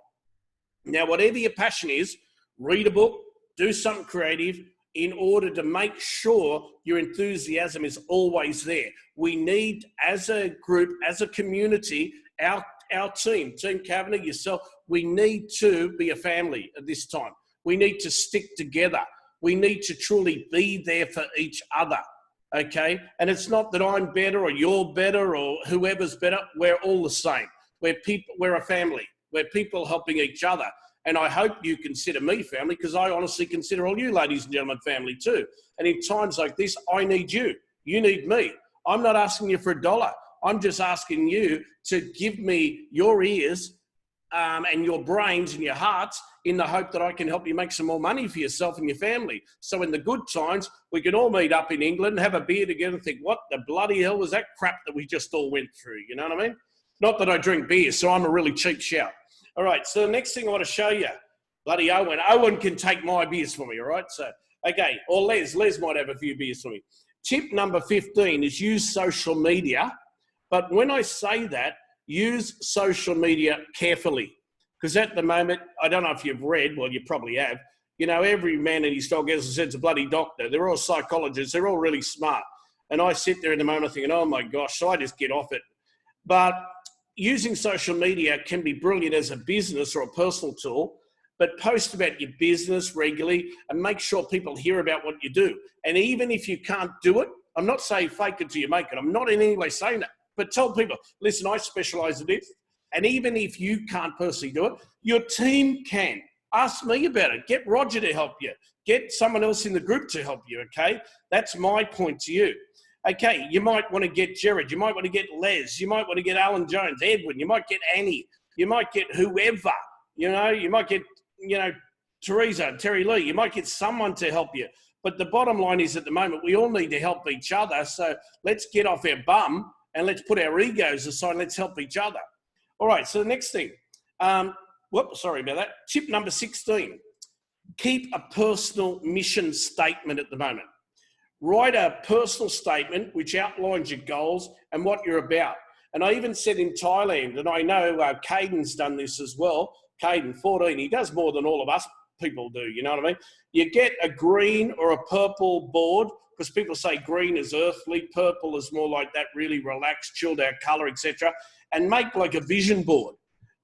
Now, whatever your passion is, read a book, do something creative in order to make sure your enthusiasm is always there. We need, as a group, as a community, our team, Team Cavanagh, yourself, we need to be a family at this time. We need to stick together. We need to truly be there for each other, okay? And it's not that I'm better or you're better or whoever's better. We're all the same. We're a family. We're people helping each other. And I hope you consider me family, because I honestly consider all you ladies and gentlemen family too. And in times like this, I need you. You need me. I'm not asking you for $1. I'm just asking you to give me your ears and your brains and your hearts in the hope that I can help you make some more money for yourself and your family. So in the good times, we can all meet up in England, have a beer together and think, what the bloody hell was that crap that we just all went through? You know what I mean? Not that I drink beer, so I'm a really cheap shout. All right, so the next thing I want to show you, bloody Owen. Owen can take my beers for me, all right? So, okay, or Les might have a few beers for me. Tip number 15 is use social media. But when I say that, use social media carefully. Because at the moment, I don't know if you've read, well, you probably have, you know, every man and his dog, as I said, is a bloody doctor. They're all psychologists. They're all really smart. And I sit there in the moment thinking, oh my gosh, so I just get off it. But using social media can be brilliant as a business or a personal tool, but post about your business regularly and make sure people hear about what you do. And even if you can't do it, I'm not saying fake it till you make it. I'm not in any way saying that. But tell people, listen, I specialize in this. And even if you can't personally do it, your team can. Ask me about it. Get Roger to help you. Get someone else in the group to help you, okay? That's my point to you. Okay, you might want to get Jared. You might want to get Les. You might want to get Alan Jones, Edwin. You might get Annie. You might get whoever. You know, you might get, you know, Teresa, Terry Lee. You might get someone to help you. But the bottom line is at the moment, we all need to help each other. So let's get off our bum and let's put our egos aside. Let's help each other. All right, so the next thing. Sorry about that. Tip number 16. Keep a personal mission statement at the moment. Write a personal statement which outlines your goals and what you're about. And I even said in Thailand, and I know Caden's done this as well, Caden, 14, he does more than all of us people do, you know what I mean? You get a green or a purple board, because people say green is earthly, purple is more like that really relaxed, chilled out colour, etc. And make like a vision board.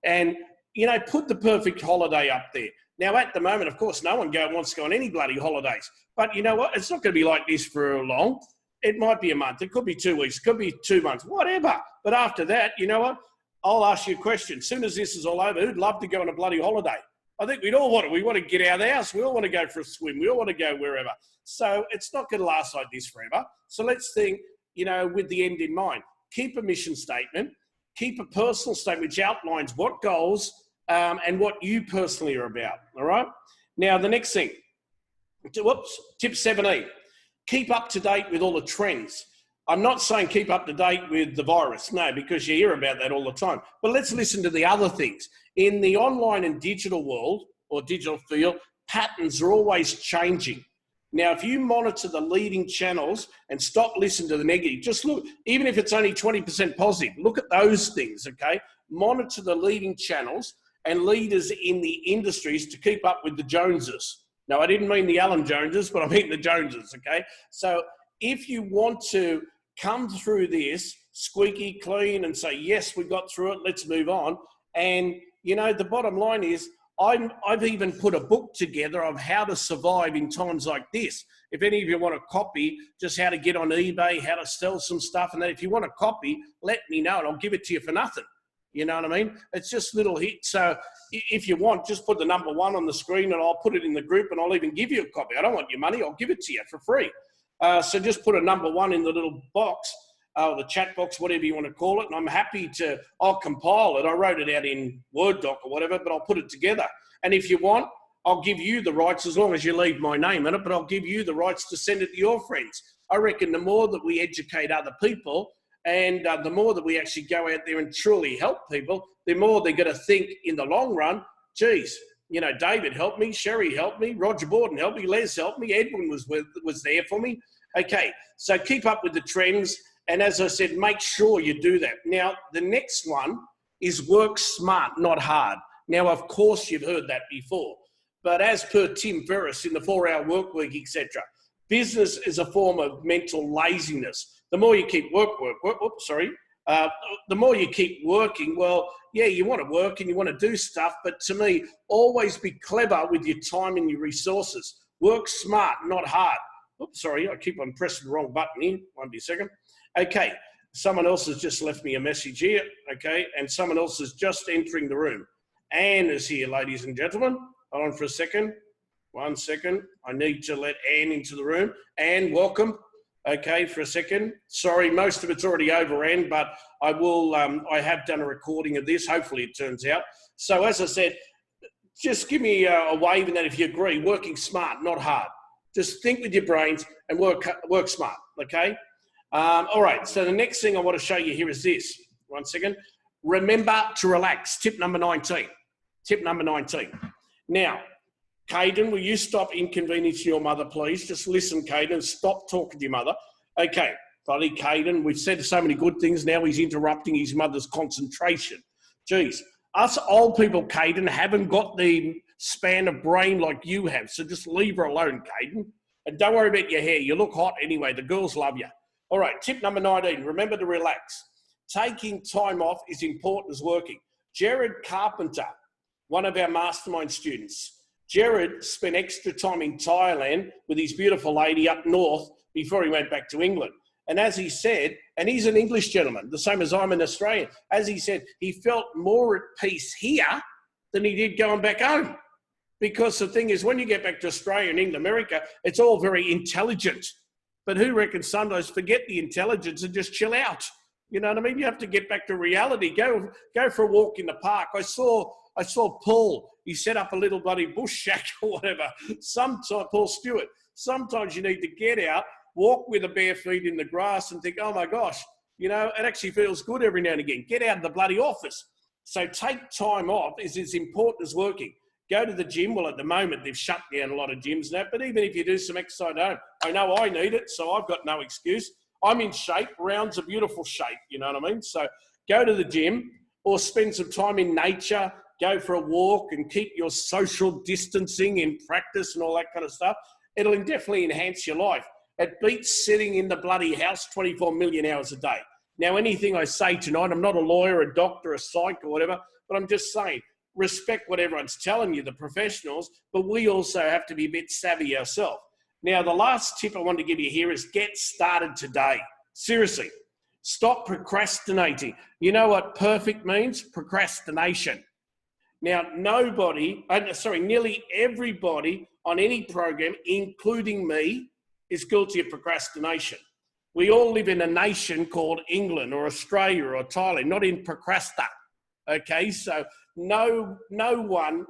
And, you know, put the perfect holiday up there. Now, at the moment, of course, no one wants to go on any bloody holidays. But you know what? It's not going to be like this for long. It might be a month. It could be 2 weeks. It could be 2 months. Whatever. But after that, you know what? I'll ask you a question. As soon as this is all over, who'd love to go on a bloody holiday? I think we'd all want it. We want to get out of the house. We all want to go for a swim. We all want to go wherever. So it's not going to last like this forever. So let's think, you know, with the end in mind. Keep a mission statement. Keep a personal statement which outlines what goals and what you personally are about, all right? Now, the next thing, tip 17, keep up to date with all the trends. I'm not saying keep up to date with the virus, no, because you hear about that all the time. But let's listen to the other things. In the online and digital world or digital field, patterns are always changing. Now, if you monitor the leading channels and stop listening to the negative, just look, even if it's only 20% positive, look at those things, okay? Monitor the leading channels and leaders in the industries to keep up with the Joneses. Now, I didn't mean the Alan Joneses, but I mean the Joneses, okay? So if you want to come through this squeaky clean and say, yes, we got through it, let's move on. And, you know, the bottom line is I've even put a book together of how to survive in times like this. If any of you want a copy, just how to get on eBay, how to sell some stuff, and then if you want a copy, let me know and I'll give it to you for nothing. You know what I mean? It's just little hits. So if you want, just put the number 1 on the screen and I'll put it in the group and I'll even give you a copy. I don't want your money. I'll give it to you for free. So just put a number 1 in the little box, the chat box, whatever you want to call it. And I'm happy to, I'll compile it. I wrote it out in Word doc or whatever, but I'll put it together. And if you want, I'll give you the rights as long as you leave my name in it, but I'll give you the rights to send it to your friends. I reckon the more that we educate other people and the more that we actually go out there and truly help people, the more they're going to think in the long run, geez, you know, David helped me, Sherry helped me, Roger Borden helped me, Les helped me, Edwin was there for me. Okay, so keep up with the trends. And as I said, make sure you do that. Now, the next one is work smart, not hard. Now, of course, you've heard that before. But as per Tim Ferriss in the 4-Hour Work Week, etc., business is a form of mental laziness. The more you keep the more you keep working, well, yeah, you want to work and you want to do stuff, but to me, always be clever with your time and your resources. Work smart, not hard. Oops, sorry, I keep on pressing the wrong button here. Won't be a second. Okay, someone else has just left me a message here, okay, and someone else is just entering the room. Anne is here, ladies and gentlemen. Hold on for a second. 1 second. I need to let Anne into the room. Anne, welcome. Okay, for a second. Sorry, most of it's already over, Anne, but I will. I have done a recording of this. Hopefully it turns out. So as I said, just give me a wave and that if you agree, working smart, not hard. Just think with your brains and work smart, okay? All right, so the next thing I want to show you here is this. 1 second. Remember to relax. Tip number 19. Tip number 19. Now, Caden, will you stop inconveniencing your mother, please? Just listen, Caden. Stop talking to your mother. Okay, buddy, Caden, we've said so many good things. Now he's interrupting his mother's concentration. Geez, us old people, Caden, haven't got the span of brain like you have. So just leave her alone, Caden. And don't worry about your hair. You look hot anyway. The girls love you. All right, tip number 19. Remember to relax. Taking time off is important as working. Jared Carpenter, one of our mastermind students, Jared spent extra time in Thailand with his beautiful lady up north before he went back to England. And as he said, and he's an English gentleman, the same as I'm an Australian, as he said, he felt more at peace here than he did going back home. Because the thing is, when you get back to Australia and England, America, it's all very intelligent. But who reckons sometimes forget the intelligence and just chill out? You know what I mean? You have to get back to reality. Go for a walk in the park. I saw Paul. He set up a little bloody bush shack or whatever. Sometimes, Paul Stewart, sometimes you need to get out, walk with the bare feet in the grass and think, oh my gosh, you know, it actually feels good every now and again. Get out of the bloody office. So take time off is as important as working. Go to the gym. Well, at the moment, they've shut down a lot of gyms now, but even if you do some exercise at home, I know I need it, so I've got no excuse. I'm in shape. Round's a beautiful shape, you know what I mean? So go to the gym or spend some time in nature, go for a walk and keep your social distancing in practice and all that kind of stuff, it'll definitely enhance your life. It beats sitting in the bloody house 24 million hours a day. Now, anything I say tonight, I'm not a lawyer, a doctor, a psych or whatever, but I'm just saying, respect what everyone's telling you, the professionals, but we also have to be a bit savvy ourselves. Now, the last tip I want to give you here is get started today. Seriously, stop procrastinating. You know what perfect means? Procrastination. Now, nearly everybody on any program, including me, is guilty of procrastination. We all live in a nation called England or Australia or Thailand, not in procrasta. Okay, so no one's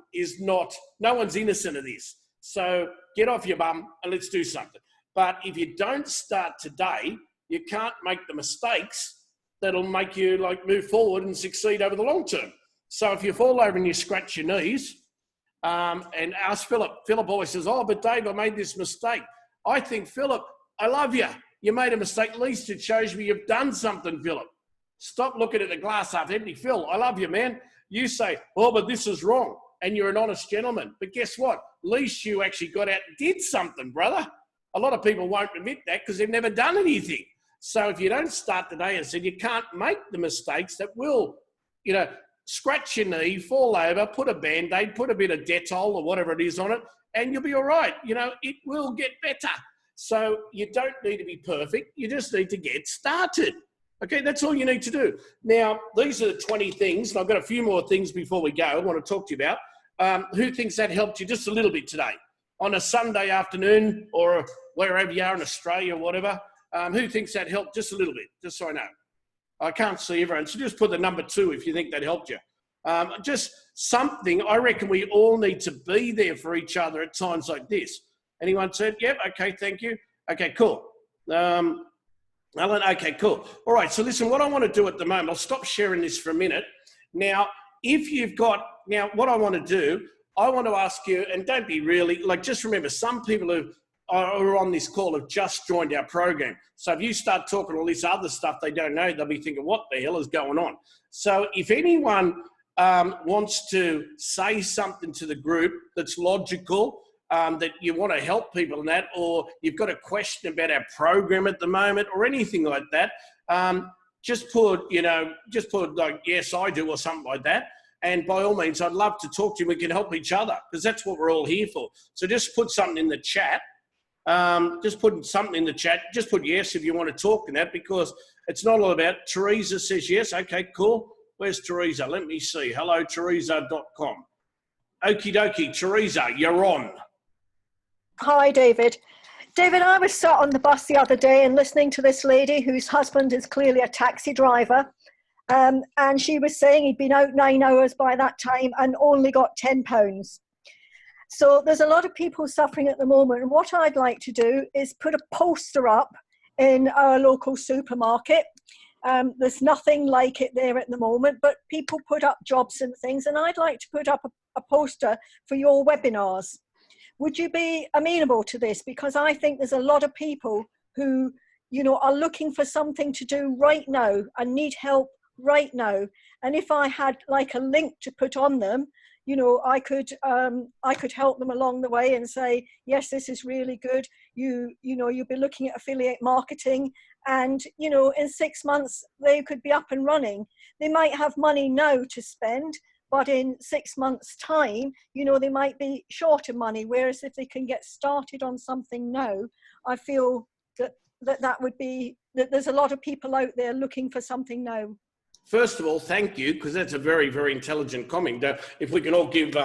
innocent of this. So get off your bum and let's do something. But if you don't start today, you can't make the mistakes that'll make you like move forward and succeed over the long term. So if you fall over and you scratch your knees, and ask Philip always says, oh, but Dave, I made this mistake. I think, Philip, I love you. You made a mistake. At least it shows me you've done something, Philip. Stop looking at the glass half empty. Phil, I love you, man. You say, oh, but this is wrong. And you're an honest gentleman. But guess what? At least you actually got out and did something, brother. A lot of people won't admit that because they've never done anything. So if you don't start today and said you can't make the mistakes that will, scratch your knee, fall over, put a Band-Aid, put a bit of Dettol or whatever it is on it, and you'll be all right. It will get better. So you don't need to be perfect. You just need to get started. Okay, that's all you need to do. Now, these are the 20 things, and I've got a few more things before we go I want to talk to you about. Who thinks that helped you just a little bit today? On a Sunday afternoon or wherever you are in Australia or whatever, who thinks that helped just a little bit, just so I know? I can't see everyone, so just put the number 2 if you think that helped you. Just something, I reckon we all need to be there for each other at times like this. Anyone said, yep, okay, thank you. Okay, cool. Alan, okay, cool. All right, so listen, what I want to do at the moment, I'll stop sharing this for a minute. Now, what I want to do, I want to ask you, and don't be really, just remember, some people who are on this call have just joined our program. So if you start talking all this other stuff they don't know, they'll be thinking, what the hell is going on? So if anyone wants to say something to the group that's logical, that you want to help people in that, or you've got a question about our program at the moment or anything like that, just put like, yes, I do, or something like that. And by all means, I'd love to talk to you. We can help each other because that's what we're all here for. So just put something in the chat. Just put something in the chat. Just put yes if you want to talk in that, because it's not all about. Teresa says yes. Okay, cool. Where's Teresa? Let me see. Hello, Teresa.com. Okie dokie. Teresa, you're on. Hi, David. David, I was sat on the bus the other day and listening to this lady whose husband is clearly a taxi driver. And she was saying he'd been out 9 hours by that time and only got £10. So there's a lot of people suffering at the moment. And what I'd like to do is put a poster up in our local supermarket. There's nothing like it there at the moment, but people put up jobs and things. And I'd like to put up a poster for your webinars. Would you be amenable to this? Because I think there's a lot of people who, are looking for something to do right now and need help right now. And if I had like a link to put on them, I could help them along the way and say, yes, this is really good. You'll be looking at affiliate marketing, and in 6 months they could be up and running. They might have money now to spend, but in 6 months' time, they might be short of money. Whereas if they can get started on something now, I feel that would be that there's a lot of people out there looking for something now. First of all, thank you, because that's a very, very intelligent comment. If we can all give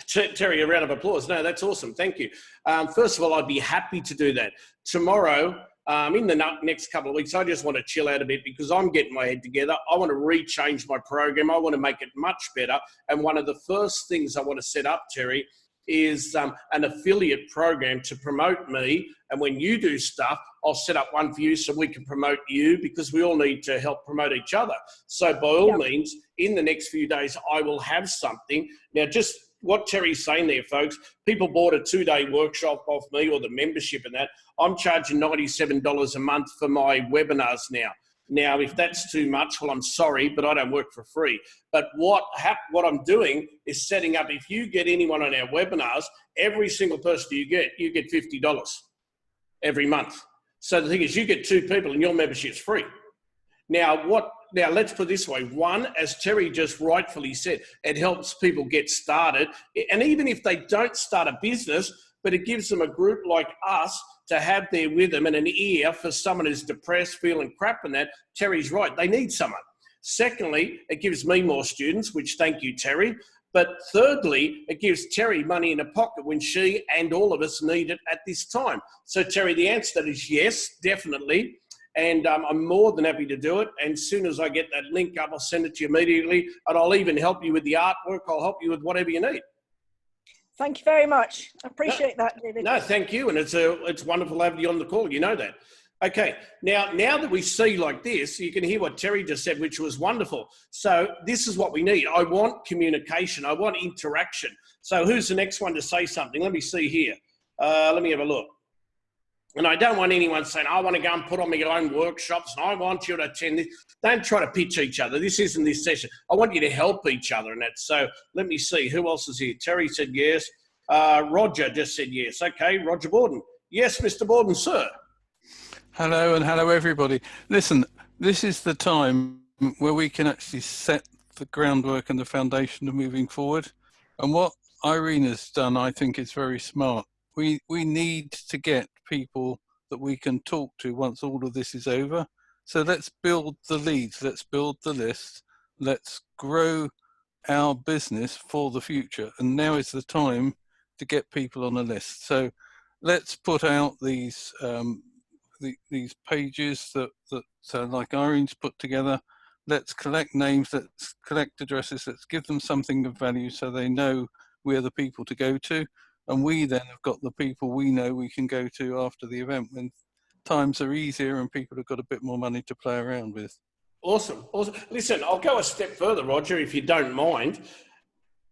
Terry a round of applause. No, that's awesome. Thank you. First of all, I'd be happy to do that. Tomorrow, in the next couple of weeks, I just want to chill out a bit because I'm getting my head together. I want to rechange my program. I want to make it much better. And one of the first things I want to set up, Terry, is an affiliate program to promote me. And when you do stuff, I'll set up one for you so we can promote you, because we all need to help promote each other. So by all means, in the next few days, I will have something. Now, just what Terry's saying there, folks, people bought a 2-day workshop off me or the membership and that. I'm charging $97 a month for my webinars now. Now, if that's too much, well, I'm sorry, but I don't work for free. But what I'm doing is setting up, if you get anyone on our webinars, every single person you get $50 every month. So the thing is, you get 2 people and your membership's free. Now, let's put it this way. One, as Terry just rightfully said, it helps people get started. And even if they don't start a business, but it gives them a group like us to have there with them and an ear for someone who's depressed, feeling crap and that. Terry's right. They need someone. Secondly, it gives me more students, which thank you, Terry. But thirdly, it gives Terry money in her pocket when she and all of us need it at this time. So, Terry, the answer to that is yes, definitely. And I'm more than happy to do it. And as soon as I get that link up, I'll send it to you immediately. And I'll even help you with the artwork. I'll help you with whatever you need. Thank you very much. I appreciate that, David. No, thank you. And it's wonderful having you on the call. You know that. Okay. Now that we see like this, you can hear what Terry just said, which was wonderful. So this is what we need. I want communication. I want interaction. So who's the next one to say something? Let me see here. Let me have a look. And I don't want anyone saying, I want to go and put on my own workshops and I want you to attend this. Don't try to pitch each other. This isn't this session. I want you to help each other in that. So let me see. Who else is here? Terry said yes. Roger just said yes. Okay, Roger Borden. Yes, Mr. Borden, sir. Hello and hello everybody. Listen, this is the time where we can actually set the groundwork and the foundation of moving forward. And what Irene has done, I think, is very smart. We need to get people that we can talk to once all of this is over. So let's build the leads, let's build the list, let's grow our business for the future. And now is the time to get people on a list. So let's put out these pages that like Irene's put together. Let's collect names, let's collect addresses, let's give them something of value so they know we're the people to go to. And we then have got the people we know we can go to after the event when times are easier and people have got a bit more money to play around with. Awesome. Listen, I'll go a step further, Roger, if you don't mind.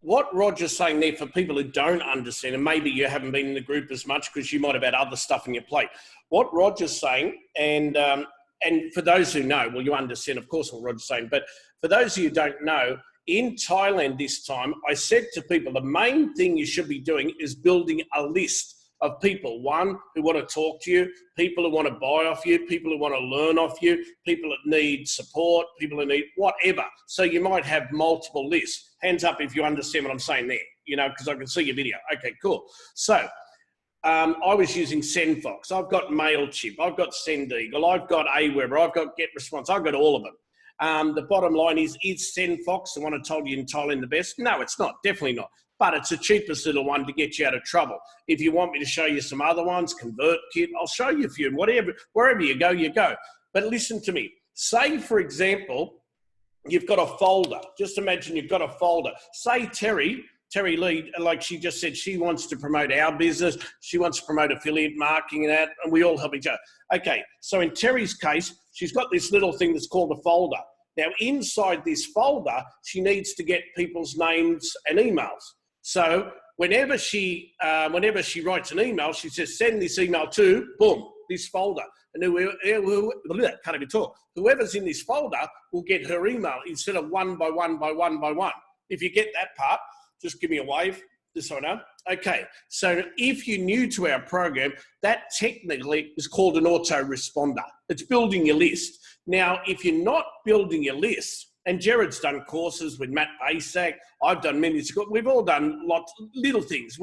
What Roger's saying there for people who don't understand, and maybe you haven't been in the group as much because you might have had other stuff on your plate. What Roger's saying, and for those who know, well, you understand, of course, what Roger's saying, but for those of you who don't know, in Thailand this time, I said to people, the main thing you should be doing is building a list of people, one, who want to talk to you, people who want to buy off you, people who want to learn off you, people that need support, people who need whatever. So you might have multiple lists. Hands up if you understand what I'm saying there, because I can see your video. Okay, cool. So I was using SendFox. I've got MailChimp. I've got SendEagle. I've got Aweber. I've got GetResponse. I've got all of them. The bottom line is SendFox the one I told you in Thailand the best? No, it's not. Definitely not. But it's the cheapest little one to get you out of trouble. If you want me to show you some other ones, ConvertKit, I'll show you a few. Wherever you go, you go. But listen to me. Say, for example, you've got a folder. Just imagine you've got a folder. Say Terry Lee, like she just said, she wants to promote our business. She wants to promote affiliate marketing and that, and we all help each other. Okay, so in Terry's case, she's got this little thing that's called a folder. Now, inside this folder, she needs to get people's names and emails. So whenever she writes an email, she says, send this email to, boom, this folder. And can't even talk. Whoever's in this folder will get her email instead of one by one by one by one. If you get that part, just give me a wave, just so I know. Okay, so if you're new to our program, that technically is called an autoresponder. It's building your list. Now, if you're not building your list, and Jared's done courses with Matt Basak, I've done many, we've all done lots of little things.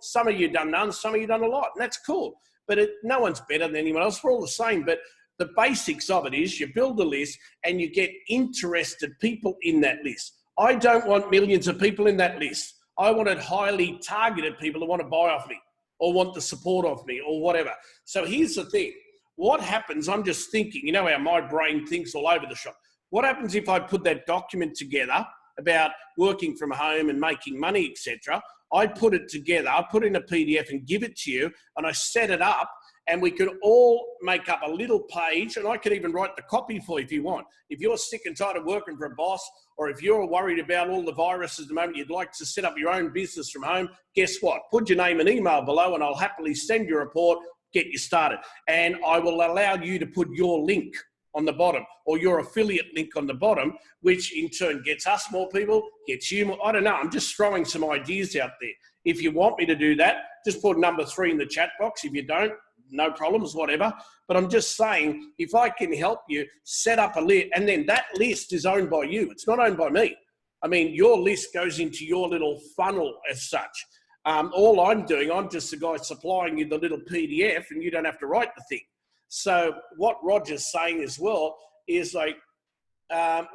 Some of you done none, some of you done a lot, and that's cool. But no one's better than anyone else, we're all the same. But the basics of it is you build a list and you get interested people in that list. I don't want millions of people in that list. I wanted highly targeted people who want to buy off me or want the support of me or whatever. So here's the thing. What happens, I'm just thinking, you know how my brain thinks all over the shop. What happens if I put that document together about working from home and making money, etc.? I put it together, I put it in a PDF and give it to you, and I set it up, and we could all make up a little page, and I could even write the copy for you if you want. If you're sick and tired of working for a boss, or if you're worried about all the viruses at the moment, you'd like to set up your own business from home, guess what? Put your name and email below, and I'll happily send you a report, get you started. And I will allow you to put your link on the bottom, or your affiliate link on the bottom, which in turn gets us more people, gets you more. I don't know. I'm just throwing some ideas out there. If you want me to do that, just put number 3 in the chat box. If you don't, no problems, whatever. But I'm just saying, if I can help you set up a list, and then that list is owned by you. It's not owned by me. I mean, your list goes into your little funnel as such. All I'm doing, I'm just the guy supplying you the little PDF, and you don't have to write the thing. So what Roger's saying as well is like,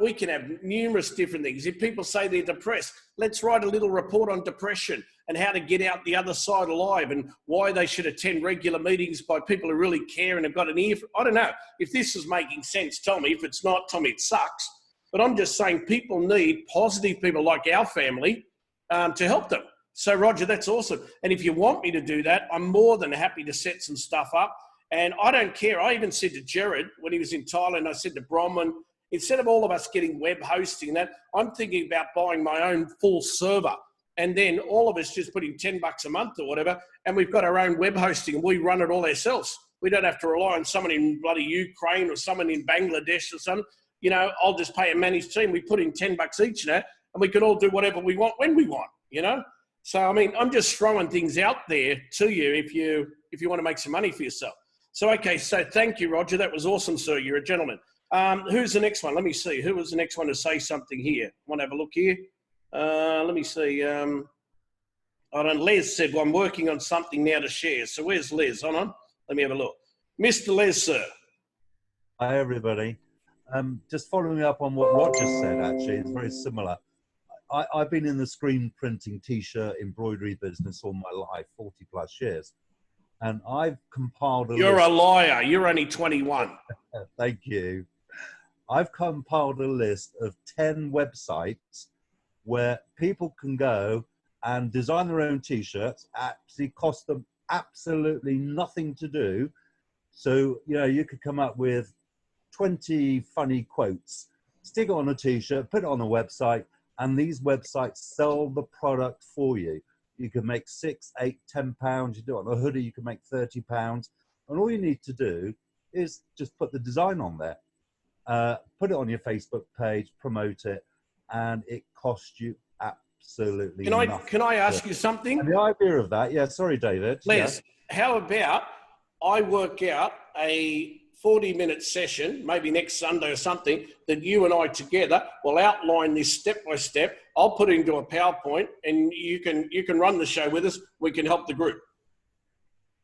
we can have numerous different things. If people say they're depressed, let's write a little report on depression and how to get out the other side alive, and why they should attend regular meetings by people who really care and have got an ear. I don't know. If this is making sense, tell me. If it's not, tell me it sucks. But I'm just saying people need positive people like our family to help them. So, Roger, that's awesome. And if you want me to do that, I'm more than happy to set some stuff up. And I don't care. I even said to Jared when he was in Thailand, I said to Bronwyn, instead of all of us getting web hosting that, I'm thinking about buying my own full server. And then all of us just put in $10 a month or whatever, and we've got our own web hosting and we run it all ourselves. We don't have to rely on someone in bloody Ukraine or someone in Bangladesh or something. You know, I'll just pay a managed team. We put in $10 each now, and we can all do whatever we want when we want, you know? So, I mean, I'm just throwing things out there to you if you want to make some money for yourself. So, okay, so thank you, Roger. That was awesome, sir. You're a gentleman. Who's the next one? Let me see. Who was the next one to say something here? I want to have a look here. Let me see. I don't. Les said, well, I'm working on something now to share. So where's Les? Hold on. Let me have a look. Mr. Les, sir. Hi, everybody. Just following up on what Roger said, actually, it's very similar. I've been in the screen printing T-shirt embroidery business all my life, 40 plus years. And I've compiled a You're list. a liar. You're only 21. Thank you. I've compiled a list of 10 websites where people can go and design their own T-shirts. Actually cost them absolutely nothing to do. So, you know, you could come up with 20 funny quotes, stick it on a T-shirt, put it on a website, and these websites sell the product for you. You can make 6, 8, 10 pounds. You do it on a hoodie, you can make 30 pounds. And all you need to do is just put the design on there. Put it on your Facebook page, promote it, and it costs you absolutely nothing. Can I ask you something? And the idea of that, yeah, sorry, David. Les, how about I work out a 40-minute session, maybe next Sunday or something, that you and I together will outline this step by step. I'll put it into a PowerPoint, and you can run the show with us. We can help the group.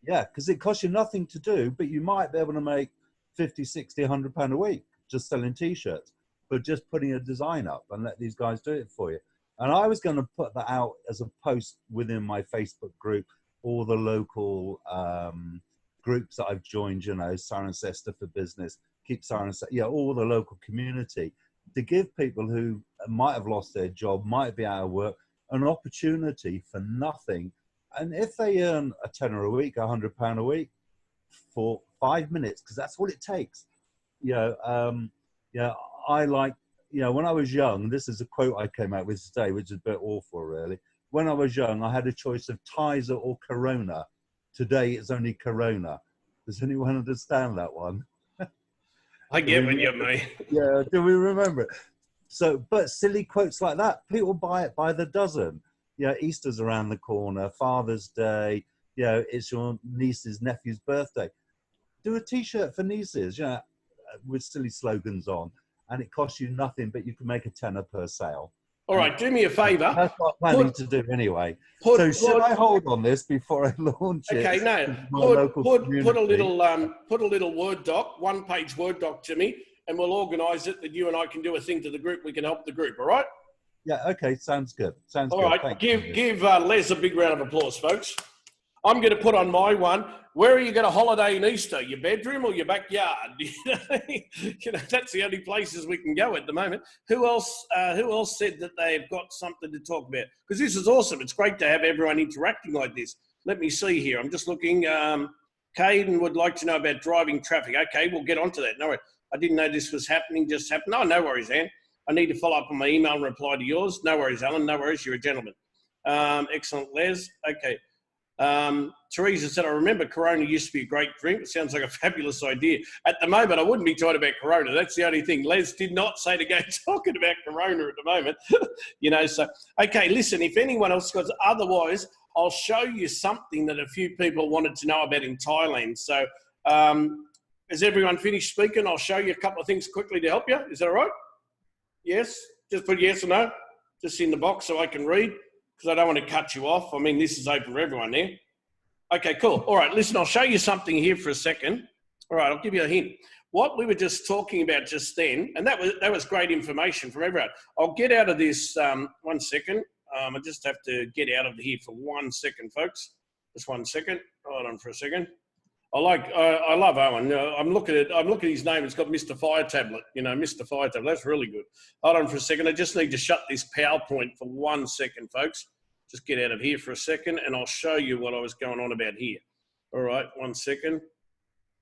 Yeah, because it costs you nothing to do, but you might be able to make 50, 60, 100 pound a week just selling T-shirts, but just putting a design up and let these guys do it for you. And I was going to put that out as a post within my Facebook group, all the local groups that I've joined, you know, Cirencester for Business, Keep Cirencester, yeah, all the local community, to give people who might have lost their job, might be out of work, an opportunity for nothing. And if they earn a tenner a week, £100 a week for 5 minutes, because that's what it takes. I like, you know, when I was young, this is a quote I came out with today, which is a bit awful, really. When I was young, I had a choice of Tizer or Corona. Today, it's only Corona. Does anyone understand that one? I get what you mean. Yeah, do we remember it? So, but silly quotes like that, people buy it by the dozen. Yeah, Easter's around the corner, Father's Day, you know, it's your niece's nephew's birthday. Do a T-shirt for nieces, you know, with silly slogans on, and it costs you nothing, but you can make a tenner per sale. All right, do me a favour. That's what I'm planning to do anyway. So should I hold on this before I launch it? Okay, no. Put a little Word doc, one-page Word doc to me, and we'll organise it that you and I can do a thing to the group. We can help the group, all right? Yeah, okay, sounds good. Sounds good. All right, give Les a big round of applause, folks. I'm going to put on my one. Where are you going to holiday in Easter? Your bedroom or your backyard? You know, that's the only places we can go at the moment. Who else said that they've got something to talk about? Because this is awesome. It's great to have everyone interacting like this. Let me see here. I'm just looking. Caden would like to know about driving traffic. Okay, we'll get onto that. No worries. I didn't know this was happening. Just happened. No, no worries, Ann. I need to follow up on my email and reply to yours. No worries, Alan. No worries. You're a gentleman. Excellent, Les. Okay. Teresa said, I remember Corona used to be a great drink. It sounds like a fabulous idea. At the moment, I wouldn't be talking about Corona. That's the only thing. Les did not say to go talking about Corona at the moment. You know, so, okay, listen, if anyone else goes, otherwise, I'll show you something that a few people wanted to know about in Thailand. So, has everyone finished speaking? I'll show you a couple of things quickly to help you. Is that all right? Yes? Just put yes or no, just in the box so I can read, because I don't want to cut you off. I mean, this is open for everyone there. Okay, cool. All right, listen, I'll show you something here for a second. All right, I'll give you a hint. What we were just talking about just then, and that was great information from everyone. I'll get out of this 1 second. I just have to get out of here for 1 second, folks. Just 1 second. Hold on for a second. I love Owen. I'm looking at his name. It's got Mr. Fire Tablet. You know, Mr. Fire Tablet. That's really good. Hold on for a second. I just need to shut this PowerPoint for 1 second, folks. Just get out of here for a second, and I'll show you what I was going on about here. All right, 1 second.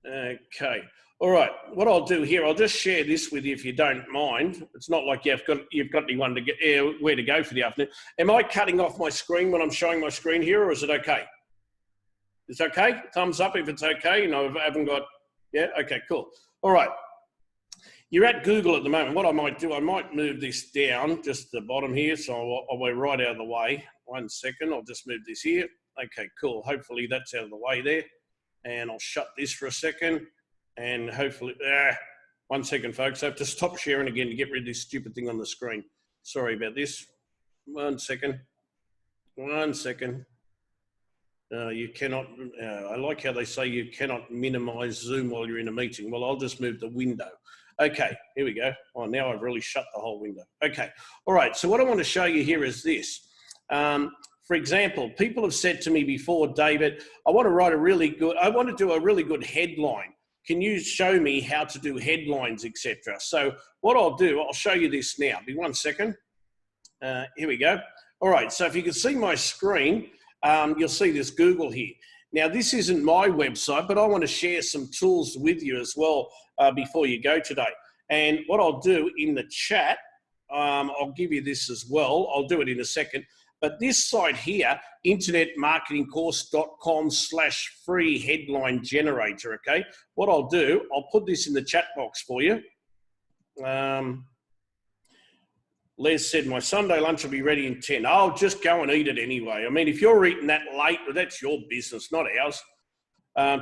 Okay. All right. What I'll do here, I'll just share this with you if you don't mind. It's not like you've got anyone to get where to go for the afternoon. Am I cutting off my screen when I'm showing my screen here, or is it okay? It's okay? Thumbs up if it's okay. You know, I haven't got, yeah? Okay, cool. All right. You're at Google at the moment. What I might do, I might move this down just to the bottom here, so I'll be right out of the way. 1 second, I'll just move this here. Okay, cool. Hopefully that's out of the way there. And I'll shut this for a second. And hopefully, 1 second, folks. I have to stop sharing again to get rid of this stupid thing on the screen. Sorry about this. 1 second. 1 second. You cannot, I like how they say you cannot minimize Zoom while you're in a meeting. Well, I'll just move the window. Okay, here we go. Oh, now I've really shut the whole window. Okay, all right, so what I want to show you here is this. For example, people have said to me before, David, I want to do a really good headline. Can you show me how to do headlines, etc.? So what I'll do, I'll show you this now. Be 1 second. Here we go. All right, so if you can see my screen, you'll see this Google here. Now, this isn't my website, but I want to share some tools with you as well before you go today. And what I'll do in the chat, I'll give you this as well. I'll do it in a second. But this site here, internetmarketingcourse.com/free headline generator, okay? What I'll do, I'll put this in the chat box for you. Les said, my Sunday lunch will be ready in 10. I'll just go and eat it anyway. I mean, if you're eating that late, well, that's your business, not ours.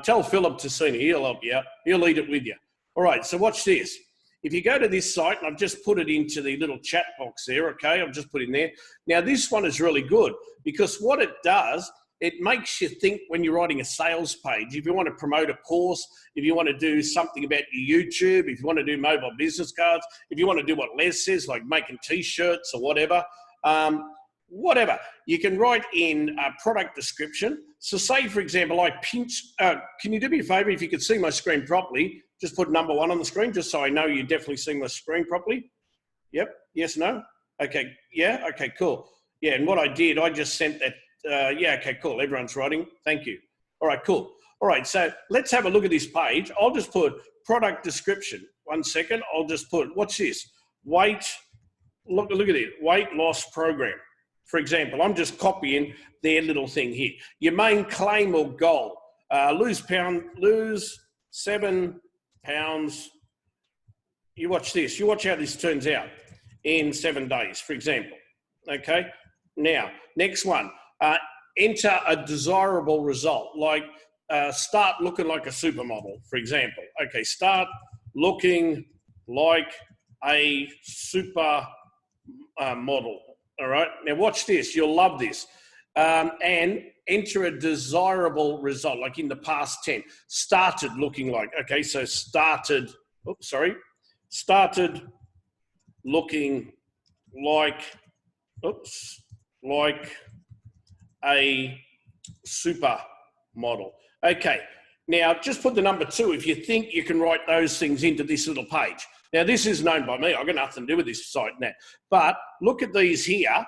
Tell Philip to see me. He'll help you out. He'll eat it with you. All right, so watch this. If you go to this site, and I've just put it into the little chat box there, okay? I've just put it in there. Now, this one is really good because what it does, it makes you think when you're writing a sales page. If you want to promote a course, if you want to do something about your YouTube, if you want to do mobile business cards, if you want to do what Les says, like making T-shirts or whatever, you can write in a product description. So say, for example, I pinch, can you do me a favor if you could see my screen properly? Just put number 1 on the screen, just so I know you're definitely seeing my screen properly. Yep, yes, no? Okay, yeah, okay, cool. Yeah, and what I did, I just sent that, yeah, okay, cool, everyone's writing, thank you. All right, cool. All right, so let's have a look at this page. I'll just put product description. 1 second, I'll just put, what's this? Look at it, weight loss program. For example, I'm just copying their little thing here. Your main claim or goal, lose 7 pounds. You watch this. You watch how this turns out in 7 days, for example. Okay. Now, next one. Enter a desirable result, like start looking like a supermodel, for example. Okay, start looking like a super model. All right. Now, watch this. You'll love this. And enter a desirable result, like in the past 10. Started looking like, okay, so started looking like, like a super model. Okay, now just put the number 2 if you think you can write those things into this little page. Now, this is known by me. I've got nothing to do with this site now. But look at these here.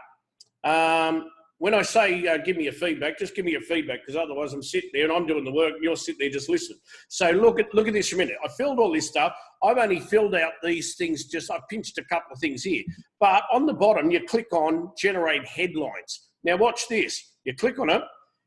When I say give me your feedback, just give me your feedback, because otherwise I'm sitting there and I'm doing the work and you're sitting there just listening. So look at this for a minute. I filled all this stuff. I've only filled out these things, I've pinched a couple of things here. But on the bottom, you click on generate headlines. Now watch this. You click on it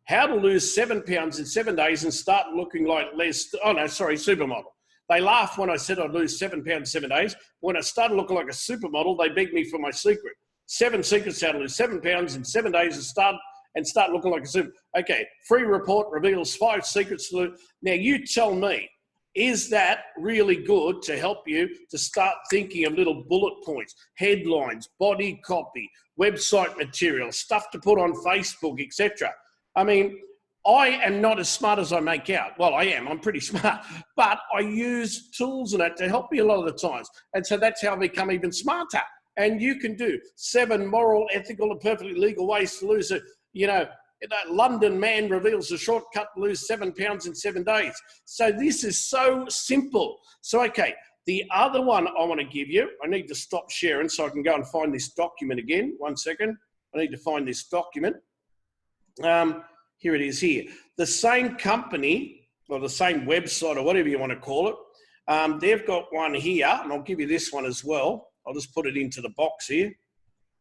How to lose 7 pounds in 7 days and start looking like supermodel. They laughed when I said I'd lose 7 pounds in 7 days. When I started looking like a supermodel, they begged me for my secret. 7 secrets how to lose 7 pounds in 7 days and start looking like a super. Okay, free report reveals 5 secrets to lose. Now you tell me, is that really good to help you to start thinking of little bullet points, headlines, body copy, website material, stuff to put on Facebook, etc.? I mean, I am not as smart as I make out. Well, I am. I'm pretty smart. But I use tools and that to help me a lot of the times. And so that's how I become even smarter. And you can do 7 moral, ethical, and perfectly legal ways to lose it. London man reveals a shortcut to lose 7 pounds in 7 days. So this is so simple. So, okay, the other one I want to give you, I need to stop sharing so I can go and find this document again. 1 second. I need to find this document. Here it is here. The same company or the same website or whatever you want to call it, they've got one here, and I'll give you this one as well. I'll just put it into the box here.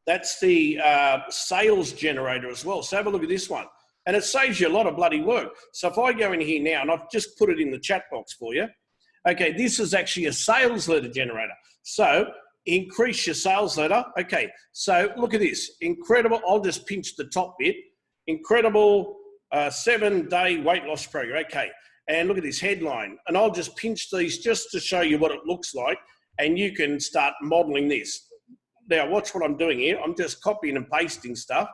That's the sales generator as well. So have a look at this one. And it saves you a lot of bloody work. So if I go in here now, and I've just put it in the chat box for you. Okay, this is actually a sales letter generator. So increase your sales letter. Okay, so look at this. Incredible. I'll just pinch the top bit. Incredible 7-day weight loss program. Okay, and look at this headline. And I'll just pinch these just to show you what it looks like. And you can start modeling this. Now, watch what I'm doing here. I'm just copying and pasting stuff.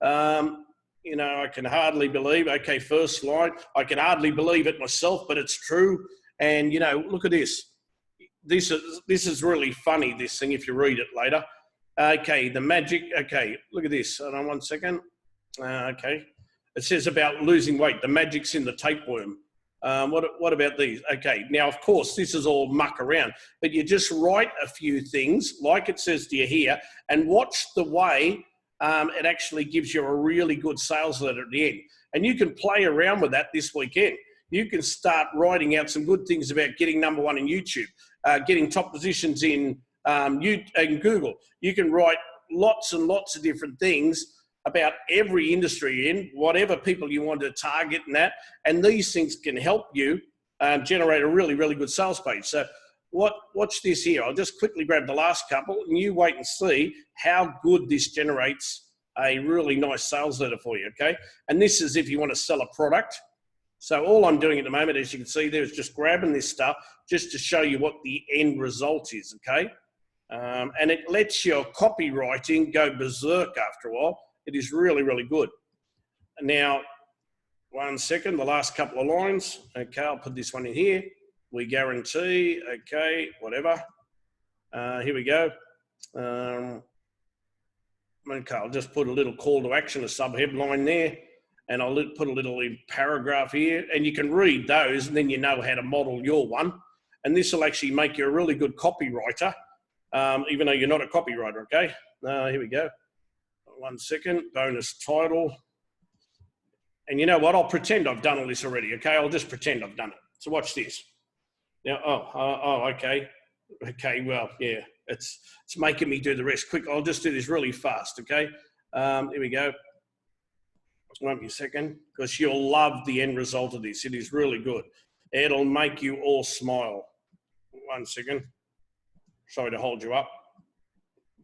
I can hardly believe, okay, first slide. I can hardly believe it myself, but it's true. And, look at this. This is really funny, this thing, if you read it later. Okay, the magic. Okay, look at this. Hold on 1 second. Okay. It says about losing weight. The magic's in the tapeworm. What about these? Okay, now, of course, this is all muck around, but you just write a few things, like it says to you here, and watch the way it actually gives you a really good sales letter at the end. And you can play around with that this weekend. You can start writing out some good things about getting #1 in YouTube, getting top positions in Google. You can write lots and lots of different things about every industry you're in, whatever people you want to target and that. And these things can help you generate a really, really good sales page. So watch this here. I'll just quickly grab the last couple and you wait and see how good this generates a really nice sales letter for you, okay? And this is if you want to sell a product. So all I'm doing at the moment, as you can see there, is just grabbing this stuff just to show you what the end result is, okay? And it lets your copywriting go berserk after a while. It is really, really good. Now, 1 second, the last couple of lines. Okay, I'll put this one in here. We guarantee, okay, whatever. Here we go. Okay, I'll just put a little call to action, a sub-headline there, and I'll put a little paragraph here, and you can read those, and then you know how to model your one. And this will actually make you a really good copywriter, even though you're not a copywriter, okay? Here we go. 1 second, bonus title. And you know what? I'll pretend I've done all this already, okay? I'll just pretend I've done it. So watch this. Now, okay. Okay, well, yeah, it's making me do the rest quick. I'll just do this really fast, okay? Here we go. Won't be a second, because you'll love the end result of this. It is really good. It'll make you all smile. 1 second. Sorry to hold you up.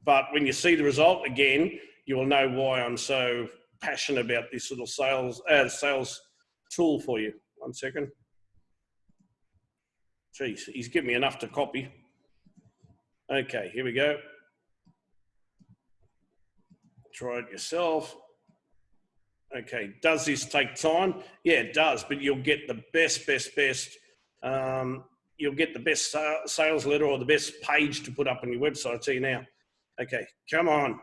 But when you see the result, again, you will know why I'm so passionate about this little sales tool for you. 1 second. Jeez, he's given me enough to copy. Okay, here we go. Try it yourself. Okay, does this take time? Yeah, it does, but you'll get the best. You'll get the best sales letter or the best page to put up on your website. I'll tell you now. Okay, come on.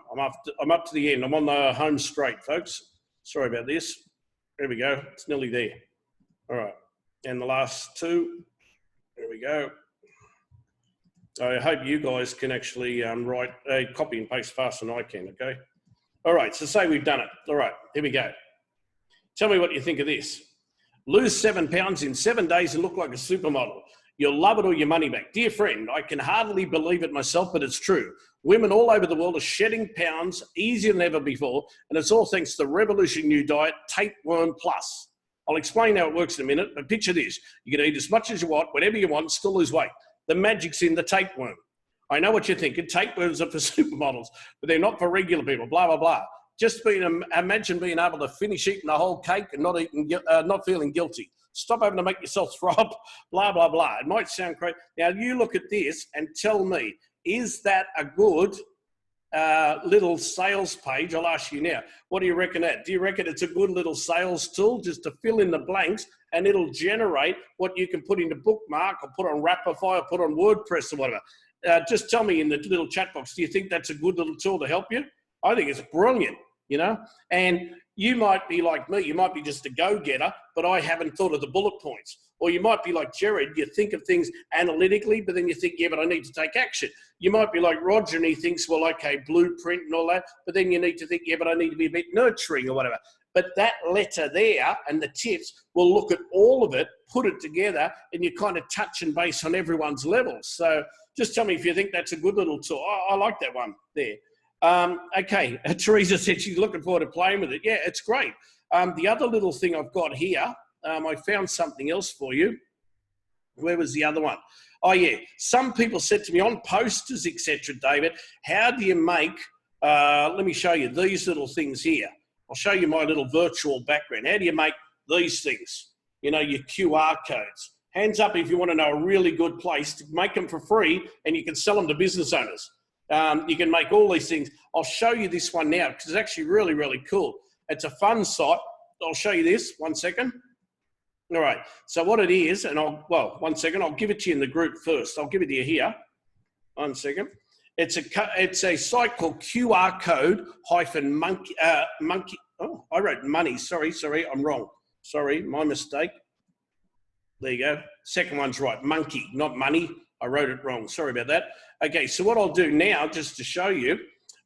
I'm up to the end. I'm on the home straight, folks. Sorry about this. There we go. It's nearly there. All right. And the last two. There we go. I hope you guys can actually write a copy and paste faster than I can, okay? All right, so say we've done it. All right, here we go. Tell me what you think of this. Lose 7 pounds in 7 days and look like a supermodel. You'll love it or your money back. Dear friend, I can hardly believe it myself, but it's true. Women all over the world are shedding pounds easier than ever before, and it's all thanks to the revolutionary new diet, Tapeworm Plus. I'll explain how it works in a minute, but picture this. You can eat as much as you want, whatever you want, still lose weight. The magic's in the tapeworm. I know what you're thinking. Tapeworms are for supermodels, but they're not for regular people, blah, blah, blah. Just imagine being able to finish eating the whole cake and not feeling guilty. Stop having to make yourself throw up, blah, blah, blah. It might sound crazy. Now, you look at this and tell me, is that a good little sales page? I'll ask you now. What do you reckon that? Do you reckon it's a good little sales tool just to fill in the blanks and it'll generate what you can put into Bookmark or put on Rapify or put on WordPress or whatever? Just tell me in the little chat box, do you think that's a good little tool to help you? I think it's brilliant, you know? And you might be like me, you might be just a go-getter, but I haven't thought of the bullet points. Or you might be like Jared, you think of things analytically, but then you think, yeah, but I need to take action. You might be like Roger and he thinks, well, okay, blueprint and all that, but then you need to think, yeah, but I need to be a bit nurturing or whatever. But that letter there and the tips will look at all of it, put it together, and you kind of touch and base on everyone's levels. So just tell me if you think that's a good little tool. I like that one there. Okay, Teresa said she's looking forward to playing with it. Yeah, it's great. The other little thing I've got here, I found something else for you. Where was the other one? Oh, yeah. Some people said to me on posters, etc., David, how do you make, let me show you these little things here. I'll show you my little virtual background. How do you make these things? You know, your QR codes. Hands up if you want to know a really good place to make them for free and you can sell them to business owners. You can make all these things. I'll show you this one now because it's actually really, really cool. It's a fun site. I'll show you this. 1 second. All right. So what it is, and well, 1 second. I'll give it to you in the group first. I'll give it to you here. 1 second. It's a site called QR code -monkey. Oh, I wrote money. Sorry, I'm wrong. Sorry, my mistake. There you go. Second one's right. Monkey, not money. I wrote it wrong. Sorry about that. Okay, so what I'll do now, just to show you,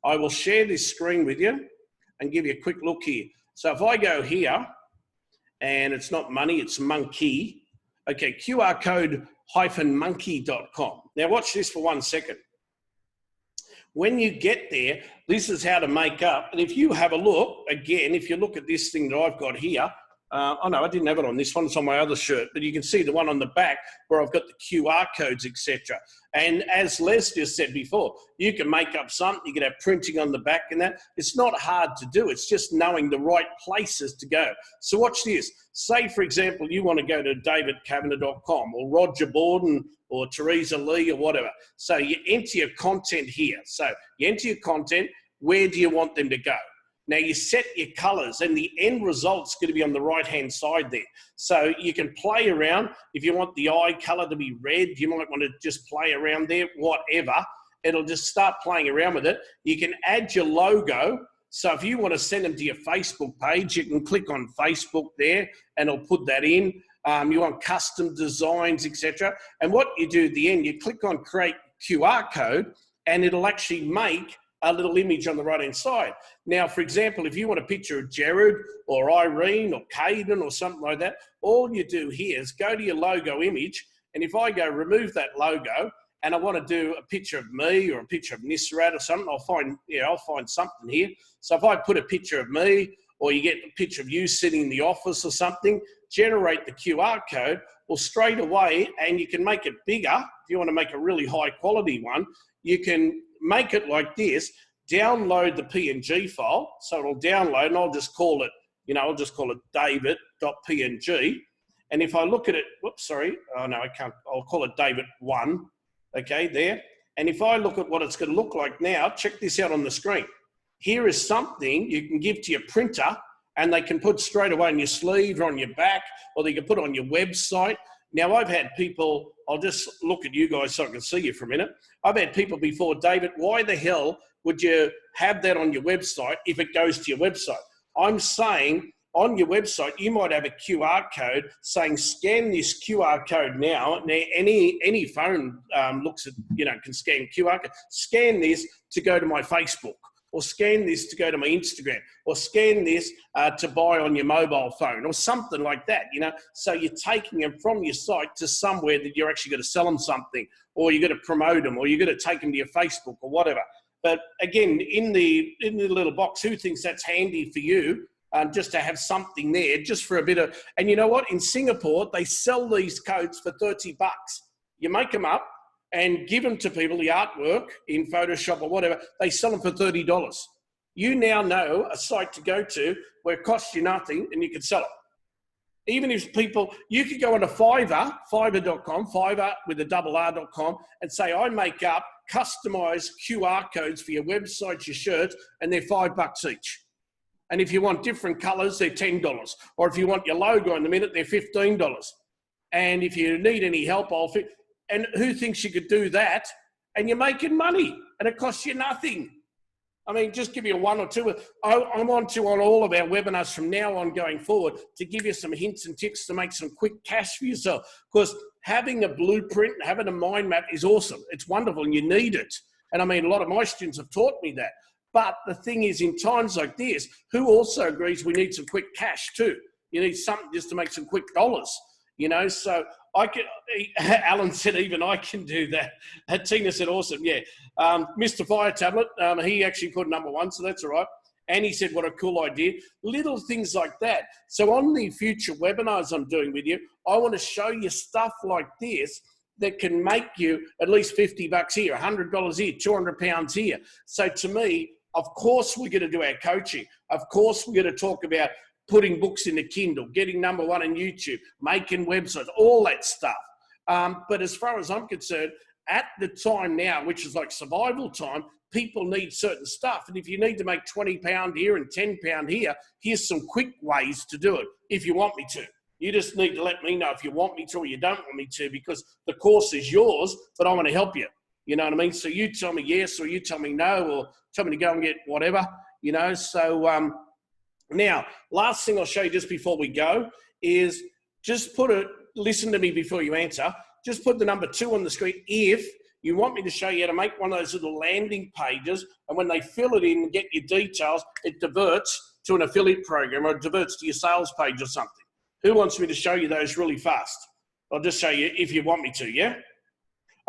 I will share this screen with you and give you a quick look here. So if I go here, and it's not money, it's monkey. Okay, QR code -monkey.com. Now watch this for 1 second. When you get there, this is how to make up. And if you have a look, again, if you look at this thing that I've got here, oh no, I didn't have it on this one, it's on my other shirt, but you can see the one on the back where I've got the QR codes, etc. And as Les just said before, you can make up something, you can have printing on the back and that. It's not hard to do, it's just knowing the right places to go. So watch this. Say, for example, you want to go to davidcavanagh.com or Roger Borden or Teresa Lee or whatever. So you enter your content here. So you enter your content, where do you want them to go? Now you set your colors and the end result's going to be on the right-hand side there. So you can play around. If you want the eye color to be red, you might want to just play around there, whatever. It'll just start playing around with it. You can add your logo. So if you want to send them to your Facebook page, you can click on Facebook there and it'll put that in. You want custom designs, etc. And what you do at the end, you click on create QR code and it'll actually make a little image on the right-hand side. Now, for example, if you want a picture of Jared or Irene or Caden or something like that, all you do here is go to your logo image, and if I go remove that logo, and I want to do a picture of me or a picture of Nisrat or something, I'll find something here. So if I put a picture of me, or you get a picture of you sitting in the office or something, generate the QR code, well, straight away, and you can make it bigger. If you want to make a really high quality one, you can make it like this, download the PNG file. So it'll download, and I'll just call it, david.png. And if I look at it, whoops, sorry. Oh no, I can't. I'll call it David1. Okay, there. And if I look at what it's going to look like now, check this out on the screen. Here is something you can give to your printer, and they can put straight away on your sleeve or on your back, or they can put it on your website. Now, I've had people, I'll just look at you guys so I can see you for a minute. I've had people before, David, why the hell would you have that on your website if it goes to your website? I'm saying on your website, you might have a QR code saying, scan this QR code now. Now, any phone looks at, can scan QR code. Scan this to go to my Facebook, or scan this to go to my Instagram, or scan this to buy on your mobile phone, or something like that, So you're taking them from your site to somewhere that you're actually going to sell them something, or you're going to promote them, or you're going to take them to your Facebook or whatever. But again, in the little box, who thinks that's handy for you? Just to have something there, just for a bit of, and you know what? In Singapore, they sell these codes for $30. You make them up and give them to people, the artwork in Photoshop or whatever, they sell them for $30. You now know a site to go to where it costs you nothing and you can sell it. Even if people, you could go on to fiverr.com, Fiverr with a R.com, and say, I make up customized QR codes for your websites, your shirts, and they're $5 each. And if you want different colors, they're $10. Or if you want your logo in the minute, they're $15. And if you need any help, and who thinks you could do that? And you're making money and it costs you nothing. I mean, just give you one or two. I'm on all of our webinars from now on going forward to give you some hints and tips to make some quick cash for yourself. Because having a blueprint, having a mind map is awesome. It's wonderful and you need it. And I mean, a lot of my students have taught me that. But the thing is, in times like this, who also agrees we need some quick cash too? You need something just to make some quick dollars, you know? So Alan said, even I can do that. Tina said, awesome, yeah. Mr. Fire Tablet, he actually put #1, so that's all right. And he said, what a cool idea. Little things like that. So on the future webinars I'm doing with you, I want to show you stuff like this that can make you at least $50 here, $100 here, £200 here. So to me, of course, we're going to do our coaching. Of course, we're going to talk about putting books in the Kindle, getting #1 on YouTube, making websites, all that stuff. But as far as I'm concerned, at the time now, which is like survival time, people need certain stuff. And if you need to make £20 here and £10 here, here's some quick ways to do it if you want me to. You just need to let me know if you want me to or you don't want me to, because the course is yours, but I want to help you. You know what I mean? So you tell me yes, or you tell me no, or tell me to go and get whatever, you know. So now, last thing I'll show you just before we go is just listen to me before you answer. Just put the #2 on the screen if you want me to show you how to make one of those little landing pages, and when they fill it in and get your details, it diverts to an affiliate program or it diverts to your sales page or something. Who wants me to show you those really fast? I'll just show you if you want me to, yeah?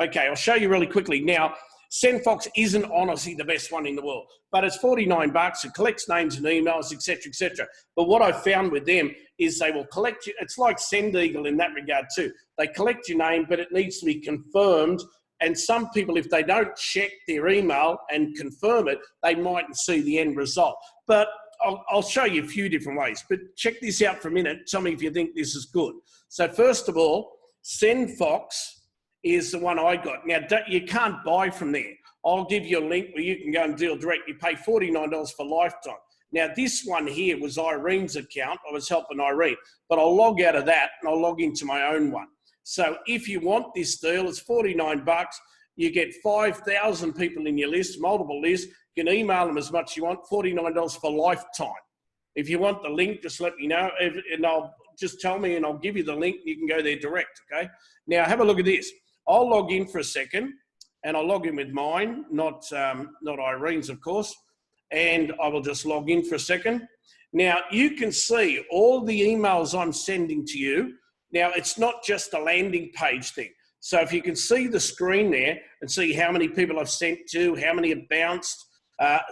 Okay, I'll show you really quickly. Now, SendFox isn't honestly the best one in the world, but it's $49. It collects names and emails, etc., etc. But what I found with them is they will collect you. It's like SendEagle in that regard too. They collect your name, but it needs to be confirmed. And some people, if they don't check their email and confirm it, they mightn't see the end result. But I'll show you a few different ways, but check this out for a minute. Tell me if you think this is good. So first of all, SendFox is the one I got. Now, you can't buy from there. I'll give you a link where you can go and deal direct. You pay $49 for lifetime. Now, this one here was Irene's account. I was helping Irene, but I'll log out of that and I'll log into my own one. So if you want this deal, it's $49. You get 5,000 people in your list, multiple lists. You can email them as much as you want, $49 for lifetime. If you want the link, just let me know, and I'll just tell me and I'll give you the link. You can go there direct, okay? Now, have a look at this. I'll log in for a second, and I'll log in with mine, not Irene's, of course, and I will just log in for a second. Now, you can see all the emails I'm sending to you. Now, it's not just a landing page thing. So if you can see the screen there and see how many people I've sent to, how many have bounced,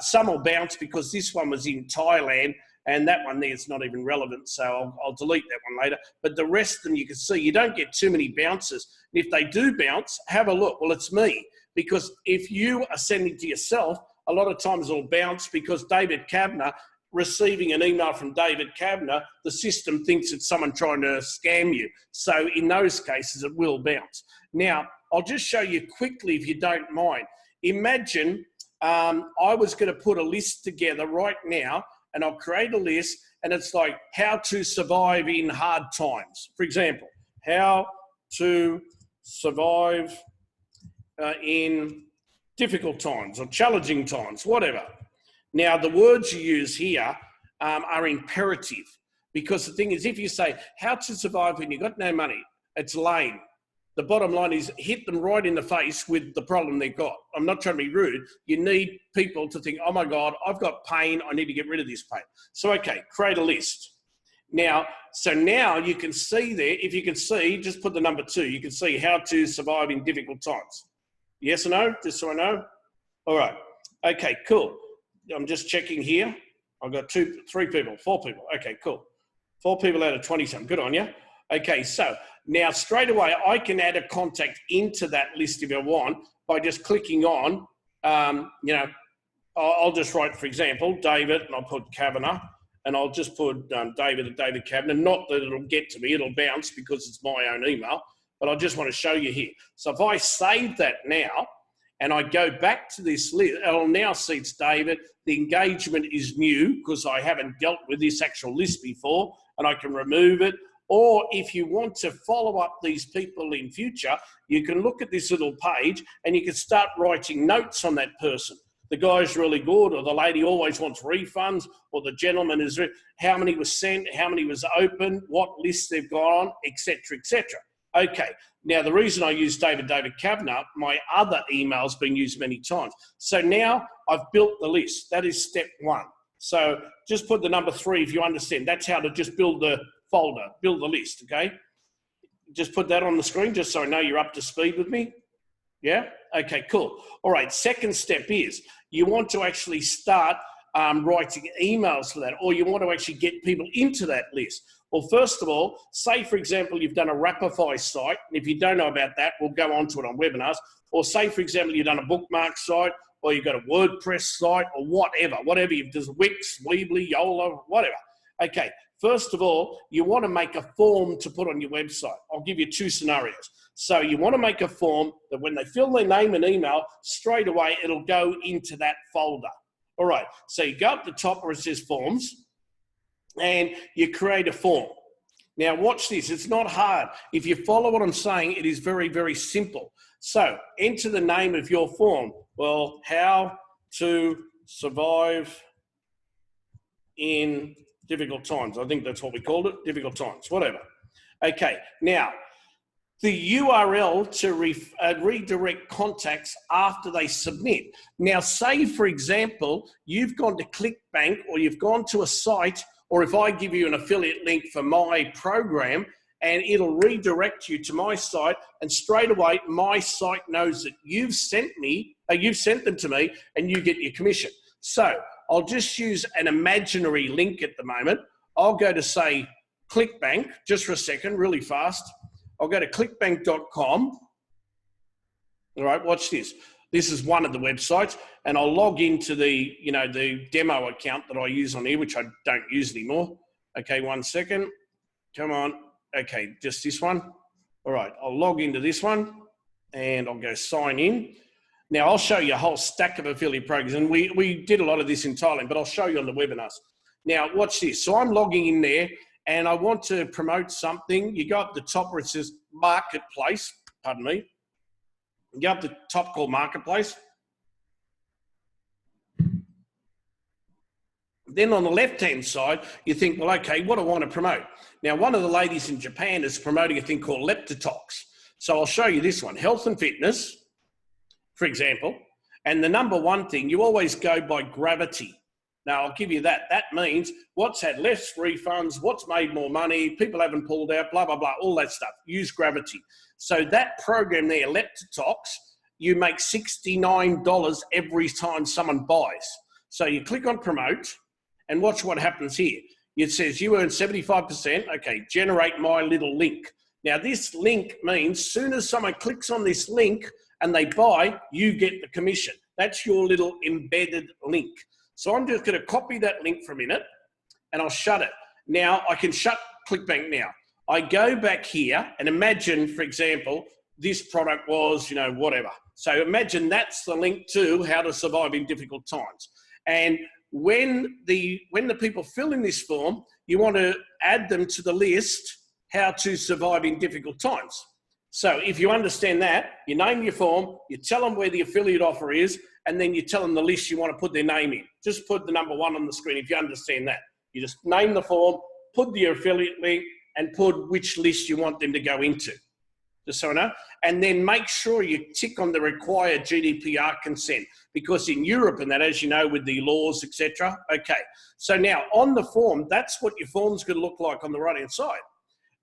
some will bounce because this one was in Thailand and that one there is not even relevant. So I'll delete that one later. But the rest of them you can see, you don't get too many bounces. And if they do bounce, have a look. Well, it's me. Because if you are sending to yourself, a lot of times it'll bounce because David Cavanagh, receiving an email from David Cavanagh, the system thinks it's someone trying to scam you. So in those cases, it will bounce. Now, I'll just show you quickly, if you don't mind. Imagine I was going to put a list together right now, and I'll create a list, and it's like how to survive in hard times. For example, how to survive in difficult times or challenging times, whatever. Now, the words you use here are imperative, because the thing is, if you say how to survive when you've got no money, it's lame. The bottom line is hit them right in the face with the problem they've got. I'm not trying to be rude. You need people to think, oh my God, I've got pain. I need to get rid of this pain. So, okay, create a list. Now, so now you can see there, if you can see, just put the number 2. You can see how to survive in difficult times. Yes or no? Just so I know. All right. Okay, cool. I'm just checking here. I've got 4 people. Okay, cool. 4 people out of 20-something. Good on you. Okay, so now straight away, I can add a contact into that list if I want by just clicking on, you know, I'll just write, for example, David, and I'll put Cavanagh, and I'll just put David at David Cavanagh. Not that it'll get to me, it'll bounce because it's my own email, but I just want to show you here. So if I save that now, and I go back to this list, I'll now see it's David. The engagement is new because I haven't dealt with this actual list before, and I can remove it. Or if you want to follow up these people in future, you can look at this little page and you can start writing notes on that person. The guy's really good, or the lady always wants refunds, or the gentleman is, how many was sent, how many was open, what list they've got on, etc., etc. Okay, now the reason I use David Cavanagh, my other email's been used many times. So now I've built the list. That is step 1. So just put the number 3 if you understand. That's how to just build the folder, build the list, okay? Just put that on the screen just so I know you're up to speed with me. Yeah? Okay, cool. All right, second step is you want to actually start writing emails for that, or you want to actually get people into that list. Well, first of all, say, for example, you've done a Rapify site, and if you don't know about that, we'll go on to it on webinars. Or say, for example, you've done a bookmark site, or you've got a WordPress site, or whatever you've done, Wix, Weebly, Yola, whatever. Okay, first of all, you want to make a form to put on your website. I'll give you 2 scenarios. So you want to make a form that when they fill their name and email, straight away it'll go into that folder. All right, so you go up the top where it says forms, and you create a form. Now watch this, it's not hard. If you follow what I'm saying, it is very, very simple. So enter the name of your form. Well, how to survive in difficult times. I think that's what we called it, difficult times, whatever. Okay, now the URL to redirect contacts after they submit. Now say, for example, you've gone to ClickBank, or you've gone to a site, or if I give you an affiliate link for my program, and it'll redirect you to my site, and straight away my site knows that you've sent them to me, and you get your commission. So I'll just use an imaginary link at the moment. I'll go to, say, ClickBank, just for a second, really fast. I'll go to clickbank.com. All right, watch this. This is one of the websites, and I'll log into the, the demo account that I use on here, which I don't use anymore. Okay, 1 second. Come on. Okay, just this one. All right, I'll log into this one, and I'll go sign in. Now, I'll show you a whole stack of affiliate programs, and we did a lot of this in Thailand, but I'll show you on the webinars. Now, watch this. So I'm logging in there, and I want to promote something. You go up the top where it says Marketplace, pardon me. You go up the top called Marketplace. Then on the left-hand side, you think, well, okay, what do I want to promote? Now, one of the ladies in Japan is promoting a thing called Leptotox. So I'll show you this one, health and fitness, for example. And the number 1 thing, you always go by gravity. Now, I'll give you that. That means what's had less refunds, what's made more money, people haven't pulled out, blah, blah, blah, all that stuff. Use gravity. So that program there, Leptotox, you make $69 every time someone buys. So you click on promote, and watch what happens here. It says you earn 75%. Okay, generate my little link. Now, this link means soon as someone clicks on this link and they buy, you get the commission. That's your little embedded link. So I'm just going to copy that link for a minute, and I'll shut it. Now, I can shut ClickBank now. I go back here and imagine, for example, this product was, whatever. So imagine that's the link to how to survive in difficult times. And when the people fill in this form, you want to add them to the list, how to survive in difficult times. So if you understand that, you name your form, you tell them where the affiliate offer is, and then you tell them the list you want to put their name in. Just put the number 1 on the screen if you understand that. You just name the form, put the affiliate link, and put which list you want them to go into. Just so I know. And then make sure you tick on the required GDPR consent, because in Europe and that, as you know, with the laws, etc. Okay. So now on the form, that's what your form's going to look like on the right-hand side.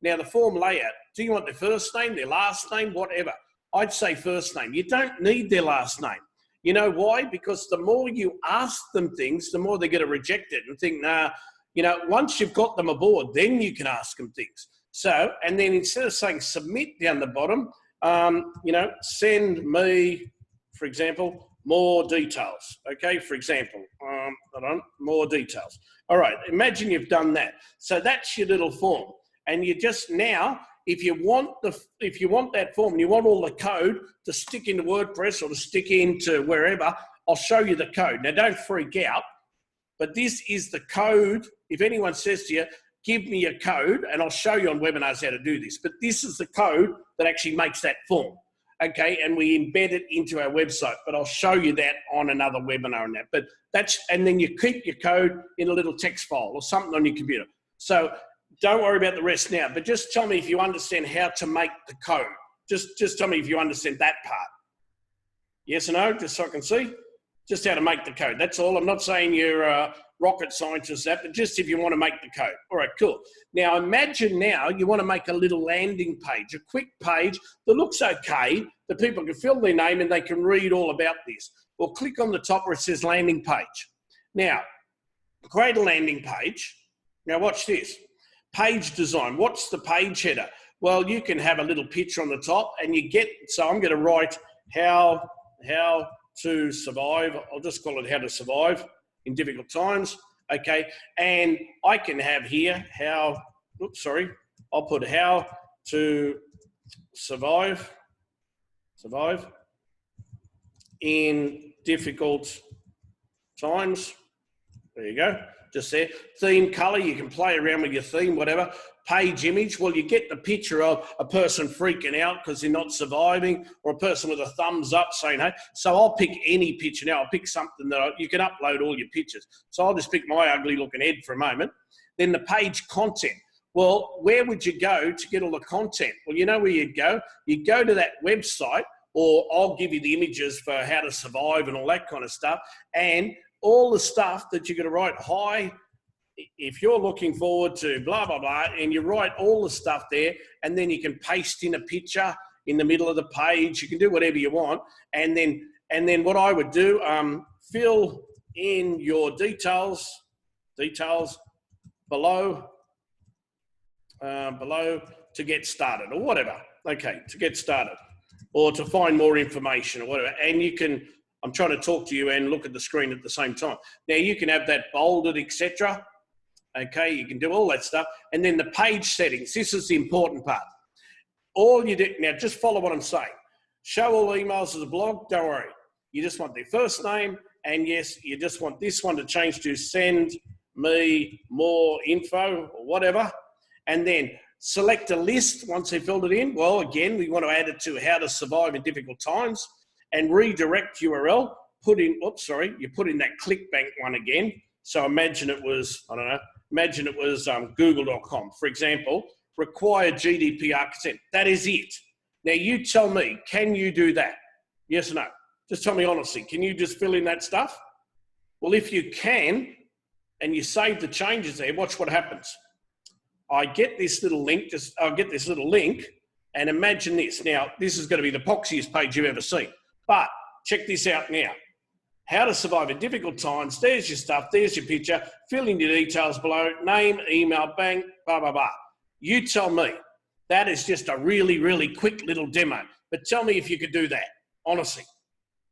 Now the form layout, do you want their first name, their last name, whatever? I'd say first name. You don't need their last name. You know why? Because the more you ask them things, the more they're going to reject it and think, nah, you know, once you've got them aboard, then you can ask them things. So, and then instead of saying submit down the bottom, you know, send me, for example, more details. Okay, for example, more details. All right, imagine you've done that. So that's your little form. And you just now, if you want that form and you want all the code to stick into WordPress or to stick into wherever, I'll show you the code. Now, don't freak out, but this is the code. If anyone says to you, give me a code, and I'll show you on webinars how to do this, but this is the code that actually makes that form. Okay, and we embed it into our website, but I'll show you that on another webinar on that. But and then you keep your code in a little text file or something on your computer. So don't worry about the rest now, but just tell me if you understand how to make the code. Just tell me if you understand that part. Yes or no, just so I can see. Just how to make the code, that's all. I'm not saying you're a rocket scientist, but just if you want to make the code. All right, cool. Now imagine now you want to make a little landing page, a quick page that looks okay, that people can fill their name and they can read all about this. Well, click on the top where it says landing page. Now, create a landing page. Now watch this. Page design, what's the page header? Well, you can have a little picture on the top and you get, so I'm going to write how to survive. I'll just call it how to survive in difficult times. Okay. And I can have here I'll put how to survive in difficult times. There you go. Just there. Theme color, you can play around with your theme, whatever. Page image, well, you get the picture of a person freaking out because they're not surviving, or a person with a thumbs up saying, hey. So I'll pick any picture now. I'll pick something that you can upload all your pictures. So I'll just pick my ugly looking head for a moment. Then the page content. Well, where would you go to get all the content? Well, you know where you'd go? You'd go to that website, or I'll give you the images for how to survive and all that kind of stuff. And all the stuff that you're going to write, hi, if you're looking forward to blah, blah, blah, and you write all the stuff there, and then you can paste in a picture in the middle of the page. You can do whatever you want. And then what I would do, fill in your details below to get started or whatever. Okay, to get started or to find more information or whatever. And you can, I'm trying to talk to you and look at the screen at the same time. Now you can have that bolded, etc. Okay, you can do all that stuff. And then the page settings, this is the important part. All you do, now just follow what I'm saying. Show all emails as a blog, don't worry. You just want their first name, and yes, you just want this one to change to send me more info or whatever. And then select a list once they filled it in. Well, again, we want to add it to how to survive in difficult times. And redirect URL, you put in that ClickBank one again. So imagine it was, google.com, for example, required GDPR consent. That is it. Now you tell me, can you do that? Yes or no? Just tell me honestly, can you just fill in that stuff? Well, if you can, and you save the changes there, watch what happens. I get this little link, and imagine this. Now, this is going to be the poxiest page you've ever seen. But check this out now. How to survive in difficult times. There's your stuff. There's your picture. Fill in your details below. Name, email, bang, blah, blah, blah. You tell me. That is just a really, really quick little demo. But tell me if you could do that, honestly.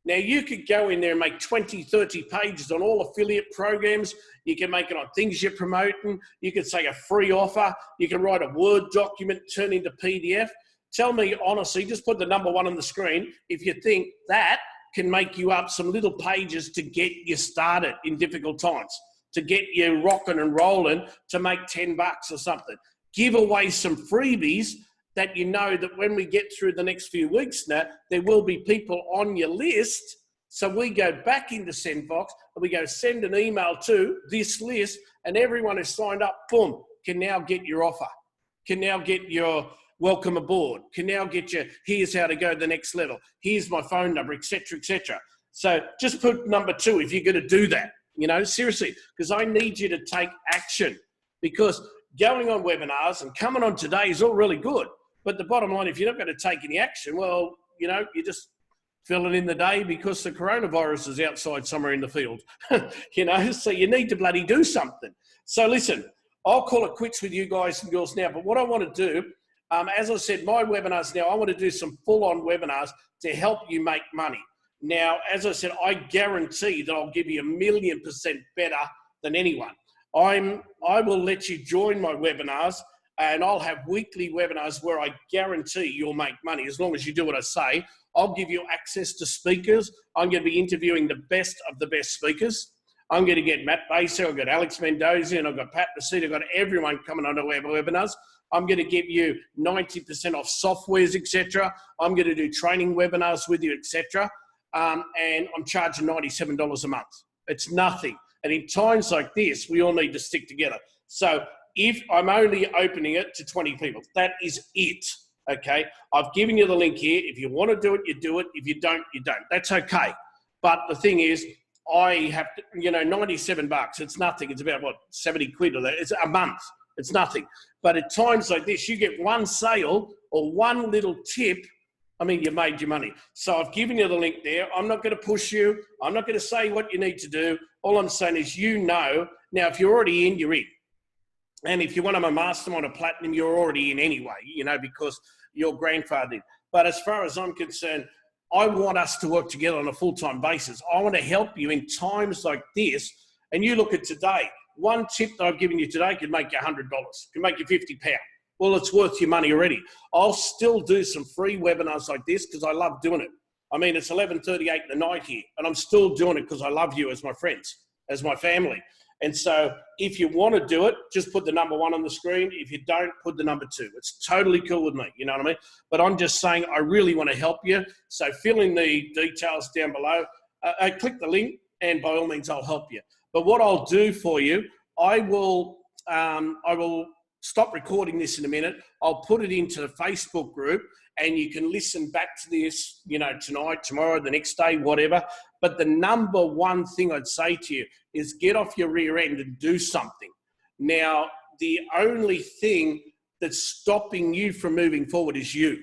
Now, you could go in there and make 20, 30 pages on all affiliate programs. You can make it on things you're promoting. You could say a free offer. You can write a Word document, turn into PDF. Tell me honestly, just put the number 1 on the screen if you think that can make you up some little pages to get you started in difficult times, to get you rocking and rolling, to make $10 or something. Give away some freebies that you know that when we get through the next few weeks now, there will be people on your list. So we go back into SendFox and we go send an email to this list, and everyone who's signed up, boom, can now get your offer, can now get your welcome aboard, can now get you, here's how to go to the next level, here's my phone number, etc., etc. So just put number 2 if you're going to do that, seriously, because I need you to take action, because going on webinars and coming on today is all really good. But the bottom line, if you're not going to take any action, well, you're just fill it in the day because the coronavirus is outside somewhere in the field, so you need to bloody do something. So listen, I'll call it quits with you guys and girls now, but what I want to do, as I said, my webinars now, I want to do some full-on webinars to help you make money. Now, as I said, I guarantee that I'll give you 1,000,000% better than anyone. I will let you join my webinars, and I'll have weekly webinars where I guarantee you'll make money as long as you do what I say. I'll give you access to speakers. I'm going to be interviewing the best of the best speakers. I'm going to get Matt Baser, I've got Alex Mendoza, and I've got Pat Bassett, I've got everyone coming on our webinars. I'm going to give you 90% off softwares, etc. I'm going to do training webinars with you, etc. And I'm charging $97 a month. It's nothing. And in times like this, we all need to stick together. So if I'm only opening it to 20 people, that is it, okay? I've given you the link here. If you want to do it, you do it. If you don't, you don't. That's okay. But the thing is, I have to, $97, it's nothing. It's about, 70 quid or that. It's a month. It's nothing. But at times like this, you get one sale or one little tip, you made your money. So I've given you the link there. I'm not going to push you. I'm not going to say what you need to do. All I'm saying is, now, if you're already in, you're in. And if you want a mastermind or platinum, you're already in anyway, because your grandfather did. But as far as I'm concerned, I want us to work together on a full-time basis. I want to help you in times like this. And you look at today, one tip that I've given you today could make you $100, could make you £50. Well, it's worth your money already. I'll still do some free webinars like this because I love doing it. It's 11:38 in the night here, and I'm still doing it because I love you as my friends, as my family. And so if you want to do it, just put the number 1 on the screen. If you don't, put the number 2. It's totally cool with me, you know what I mean? But I'm just saying I really want to help you. So fill in the details down below. Click the link, and by all means, I'll help you. But what I'll do for you, I will stop recording this in a minute. I'll put it into the Facebook group, and you can listen back to this, tonight, tomorrow, the next day, whatever. But the number one thing I'd say to you is get off your rear end and do something. Now, the only thing that's stopping you from moving forward is you.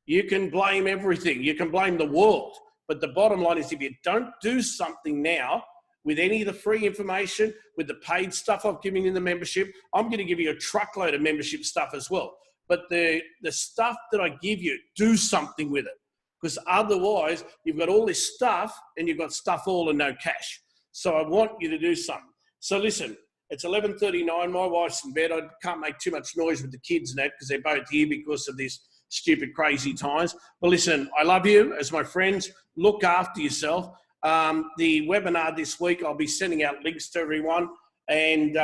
You can blame everything. You can blame the world. But the bottom line is, if you don't do something now, with any of the free information, with the paid stuff I've given you in the membership, I'm going to give you a truckload of membership stuff as well. But the stuff that I give you, do something with it. Because otherwise, you've got all this stuff and you've got stuff all and no cash. So I want you to do something. So listen, it's 11:39. My wife's in bed. I can't make too much noise with the kids and that because they're both here because of this stupid, crazy times. But listen, I love you as my friends. Look after yourself. The webinar this week, I'll be sending out links to everyone. And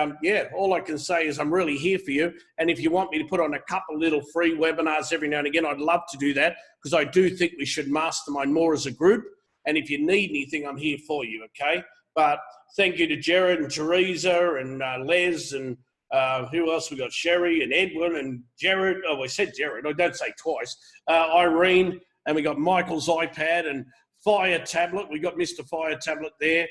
all I can say is I'm really here for you. And if you want me to put on a couple little free webinars every now and again, I'd love to do that because I do think we should mastermind more as a group. And if you need anything, I'm here for you, okay? But thank you to Jared and Teresa and Les and who else we got? Sherry and Edwin and Jared. Oh, I said Jared. I don't say twice. Irene, and we got Michael's iPad and Fire Tablet. We got Mr. Fire Tablet there.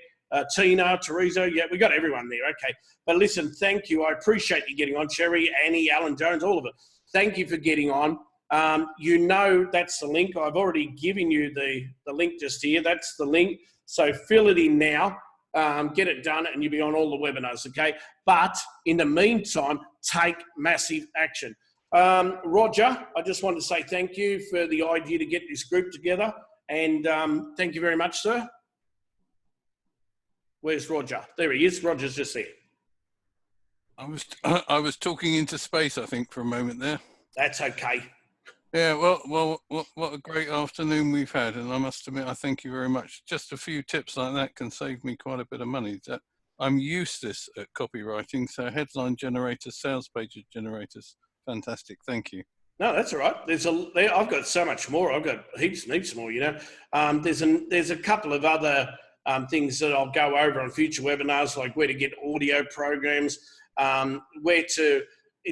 Tina, Teresa, yeah, we got everyone there, okay. But listen, thank you. I appreciate you getting on. Sherry, Annie, Alan Jones, all of it. Thank you for getting on. That's the link. I've already given you the link just here. That's the link. So fill it in now, get it done, and you'll be on all the webinars, okay? But in the meantime, take massive action. Roger, I just wanted to say thank you for the idea to get this group together. And thank you very much, sir. Where's Roger? There he is. Roger's just there. I was talking into space, I think, for a moment there. That's okay. Yeah, well, what a great afternoon we've had, and I must admit, I thank you very much. Just a few tips like that can save me quite a bit of money. I'm useless at copywriting, so headline generators, sales page generators, fantastic. Thank you. No, that's all right. I've got so much more. I've got heaps and heaps more. There's a couple of other things that I'll go over on future webinars, like where to get audio programs,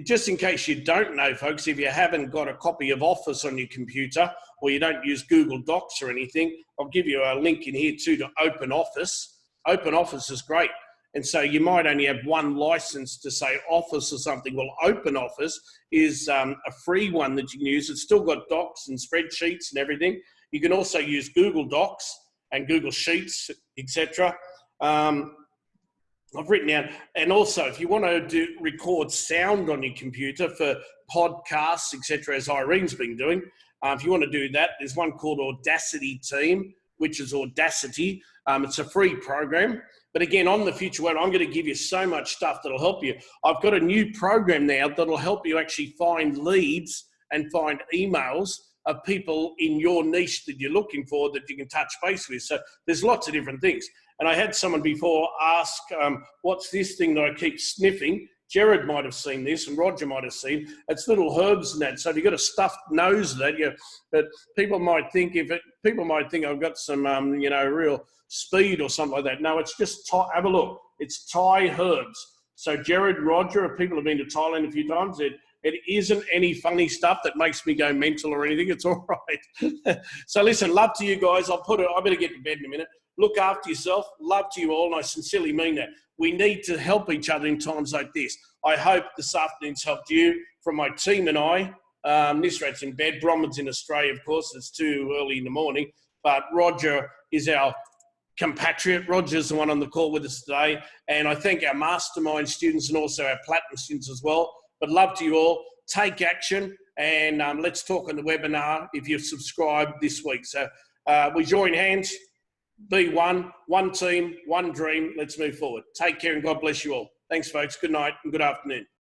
just in case you don't know, folks, if you haven't got a copy of Office on your computer or you don't use Google Docs or anything, I'll give you a link in here too to Open Office. Open Office is great. And so you might only have one license to say Office or something. Well, Open Office is a free one that you can use. It's still got docs and spreadsheets and everything. You can also use Google Docs and Google Sheets, etc. I've written down, and also if you want to record sound on your computer for podcasts, etc., as Irene's been doing, if you want to do that, there's one called Audacity Team, which is Audacity. It's a free program. But again, on the Future Web, I'm going to give you so much stuff that'll help you. I've got a new program now that'll help you actually find leads and find emails of people in your niche that you're looking for that you can touch base with. So there's lots of different things. And I had someone before ask, what's this thing that I keep sniffing? Jared might have seen this, and Roger might have seen. It's little herbs and that. So if you've got a stuffed nose, that but people might think I've got some, real speed or something like that. No, it's just have a look. It's Thai herbs. So Jared, Roger, if people have been to Thailand a few times, it isn't any funny stuff that makes me go mental or anything. It's all right. So listen, love to you guys. I better get to bed in a minute. Look after yourself. Love to you all, and I sincerely mean that. We need to help each other in times like this. I hope this afternoon's helped you. From my team and I, Nisrat's in bed. Bromwell's in Australia, of course. It's too early in the morning. But Roger is our compatriot. Roger's the one on the call with us today. And I thank our mastermind students and also our platinum students as well. But love to you all. Take action, and let's talk on the webinar if you've subscribed this week. So we join hands. Be one team, one dream. Let's move forward. Take care and God bless you all. Thanks, folks. Good night and good afternoon.